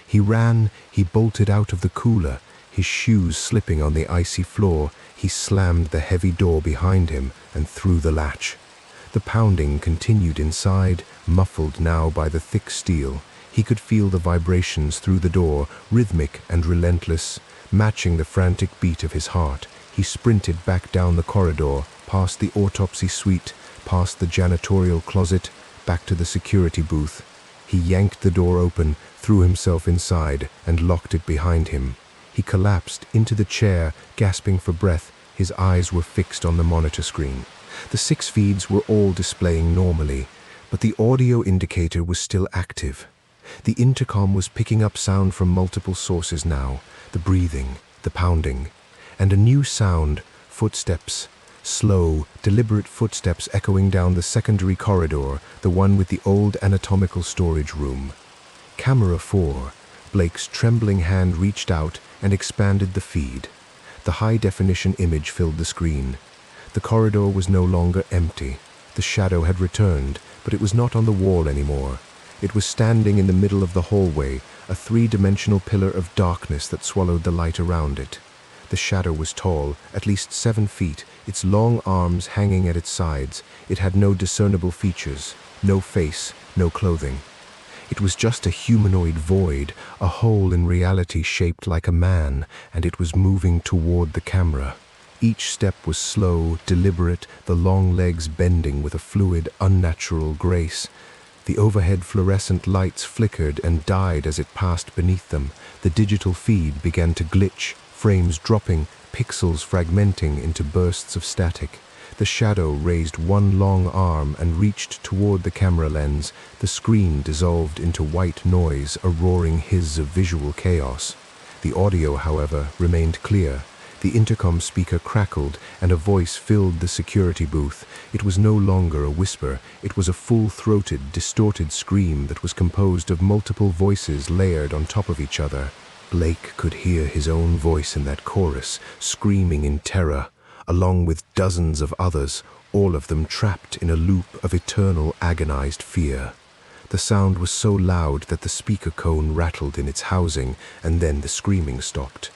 He ran, he bolted out of the cooler, his shoes slipping on the icy floor. He slammed the heavy door behind him and threw the latch. The pounding continued inside, muffled now by the thick steel. He could feel the vibrations through the door, rhythmic and relentless, matching the frantic beat of his heart. He sprinted back down the corridor, past the autopsy suite, past the janitorial closet, back to the security booth. He yanked the door open, threw himself inside, and locked it behind him. He collapsed into the chair, gasping for breath. His eyes were fixed on the monitor screen. The 6 feeds were all displaying normally, but the audio indicator was still active. The intercom was picking up sound from multiple sources now, the breathing, the pounding, and a new sound, footsteps, slow, deliberate footsteps echoing down the secondary corridor, the one with the old anatomical storage room. Camera 4, Blake's trembling hand reached out and expanded the feed. The high-definition image filled the screen. The corridor was no longer empty. The shadow had returned, but it was not on the wall anymore. It was standing in the middle of the hallway, a 3-dimensional pillar of darkness that swallowed the light around it. The shadow was tall, at least 7 feet, its long arms hanging at its sides. It had no discernible features, no face, no clothing. It was just a humanoid void, a hole in reality shaped like a man, and it was moving toward the camera. Each step was slow, deliberate, the long legs bending with a fluid, unnatural grace. The overhead fluorescent lights flickered and died as it passed beneath them. The digital feed began to glitch, frames dropping, pixels fragmenting into bursts of static. The shadow raised one long arm and reached toward the camera lens. The screen dissolved into white noise, a roaring hiss of visual chaos. The audio, however, remained clear. The intercom speaker crackled, and a voice filled the security booth. It was no longer a whisper. It was a full-throated, distorted scream that was composed of multiple voices layered on top of each other. Blake could hear his own voice in that chorus, screaming in terror, along with dozens of others, all of them trapped in a loop of eternal, agonized fear. The sound was so loud that the speaker cone rattled in its housing, and then the screaming stopped.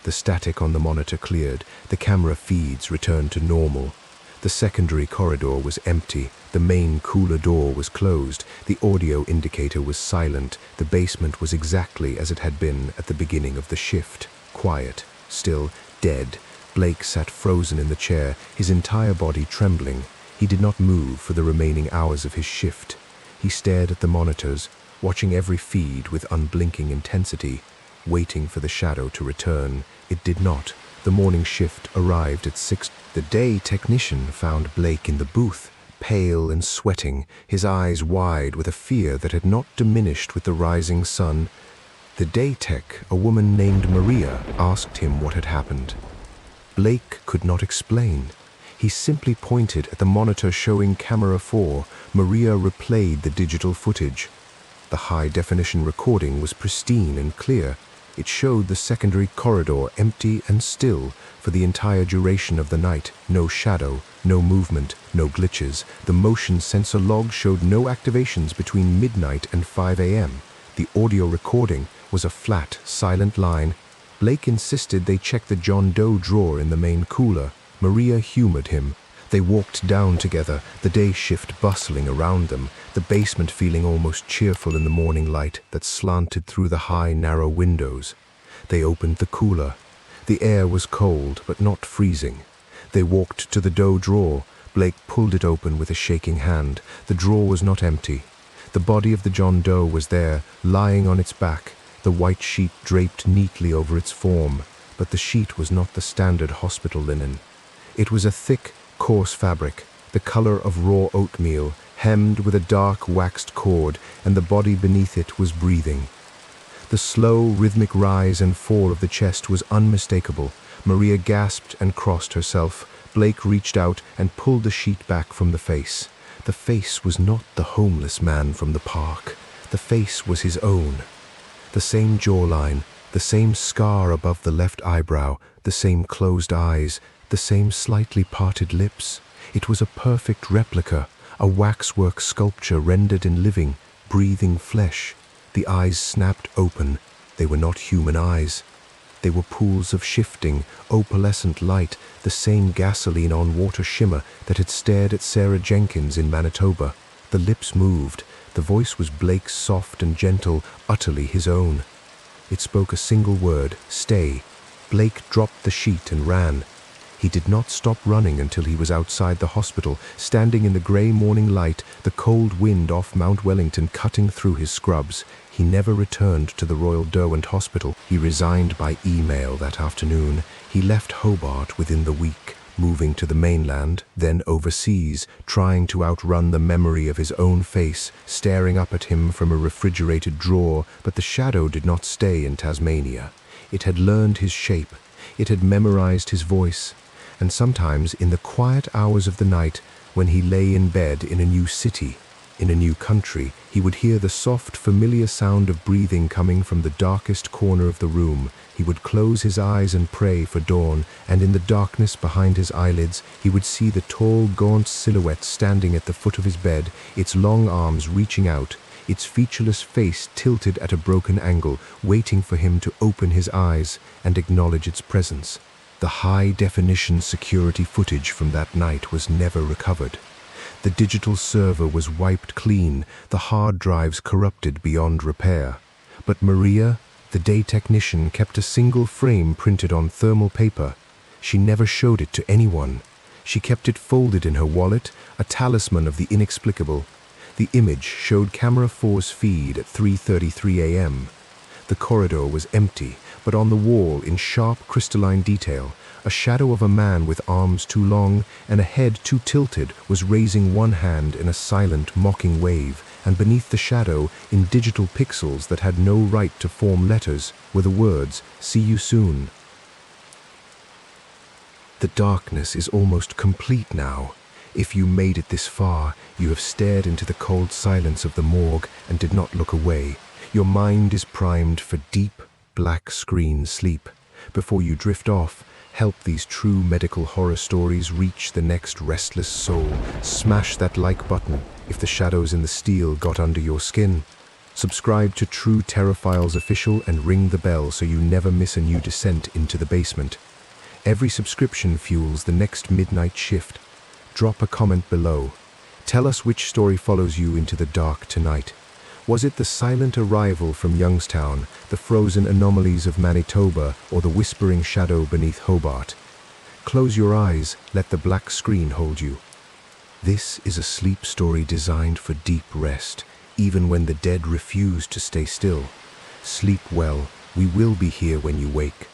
The static on the monitor cleared, the camera feeds returned to normal. The secondary corridor was empty, the main cooler door was closed, the audio indicator was silent, the basement was exactly as it had been at the beginning of the shift. Quiet, still, dead. Blake sat frozen in the chair, his entire body trembling. He did not move for the remaining hours of his shift. He stared at the monitors, watching every feed with unblinking intensity, waiting for the shadow to return. It did not. The morning shift arrived at 6. The day technician found Blake in the booth, pale and sweating, his eyes wide with a fear that had not diminished with the rising sun. The day tech, a woman named Maria, asked him what had happened. Blake could not explain. He simply pointed at the monitor showing camera 4. Maria replayed the digital footage. The high-definition recording was pristine and clear. It showed the secondary corridor empty and still for the entire duration of the night. No shadow, no movement, no glitches. The motion sensor log showed no activations between midnight and 5 a.m. The audio recording was a flat, silent line. Blake insisted they check the John Doe drawer in the main cooler. Maria humored him. They walked down together, the day shift bustling around them, the basement feeling almost cheerful in the morning light that slanted through the high, narrow windows. They opened the cooler. The air was cold, but not freezing. They walked to the Doe drawer. Blake pulled it open with a shaking hand. The drawer was not empty. The body of the John Doe was there, lying on its back, the white sheet draped neatly over its form, but the sheet was not the standard hospital linen. It was a thick, coarse fabric, the color of raw oatmeal, hemmed with a dark waxed cord, and the body beneath it was breathing. The slow, rhythmic rise and fall of the chest was unmistakable. Maria gasped and crossed herself. Blake reached out and pulled the sheet back from the face. The face was not the homeless man from the park. The face was his own. The same jawline, the same scar above the left eyebrow, the same closed eyes, the same slightly parted lips. It was a perfect replica, a waxwork sculpture rendered in living, breathing flesh. The eyes snapped open. They were not human eyes. They were pools of shifting, opalescent light, the same gasoline-on-water shimmer that had stared at Sarah Jenkins in Manitoba. The lips moved. The voice was Blake's, soft and gentle, utterly his own. It spoke a single word, stay. Blake dropped the sheet and ran. He did not stop running until he was outside the hospital, standing in the grey morning light, the cold wind off Mount Wellington cutting through his scrubs. He never returned to the Royal Derwent Hospital. He resigned by email that afternoon. He left Hobart within the week, moving to the mainland, then overseas, trying to outrun the memory of his own face, staring up at him from a refrigerated drawer, but the shadow did not stay in Tasmania. It had learned his shape. It had memorized his voice. And sometimes, in the quiet hours of the night, when he lay in bed in a new city, in a new country, he would hear the soft, familiar sound of breathing coming from the darkest corner of the room. He would close his eyes and pray for dawn, and in the darkness behind his eyelids, he would see the tall, gaunt silhouette standing at the foot of his bed, its long arms reaching out, its featureless face tilted at a broken angle, waiting for him to open his eyes and acknowledge its presence. The high-definition security footage from that night was never recovered. The digital server was wiped clean, the hard drives corrupted beyond repair. But Maria, the day technician, kept a single frame printed on thermal paper. She never showed it to anyone. She kept it folded in her wallet, a talisman of the inexplicable. The image showed Camera 4's feed at 3:33 a.m. The corridor was empty, but on the wall, in sharp crystalline detail, a shadow of a man with arms too long and a head too tilted was raising one hand in a silent, mocking wave, and beneath the shadow, in digital pixels that had no right to form letters, were the words, "See you soon." The darkness is almost complete now. If you made it this far, you have stared into the cold silence of the morgue and did not look away. Your mind is primed for deep, black screen sleep. Before you drift off, help these true medical horror stories reach the next restless soul. Smash that like button if the shadows in the steel got under your skin. Subscribe to True Terrifiles Official and ring the bell so you never miss a new descent into the basement. Every subscription fuels the next midnight shift. Drop a comment below. Tell us which story follows you into the dark tonight. Was it the silent arrival from Youngstown, the frozen anomalies of Manitoba, or the whispering shadow beneath Hobart? Close your eyes, let the black screen hold you. This is a sleep story designed for deep rest, even when the dead refuse to stay still. Sleep well, we will be here when you wake.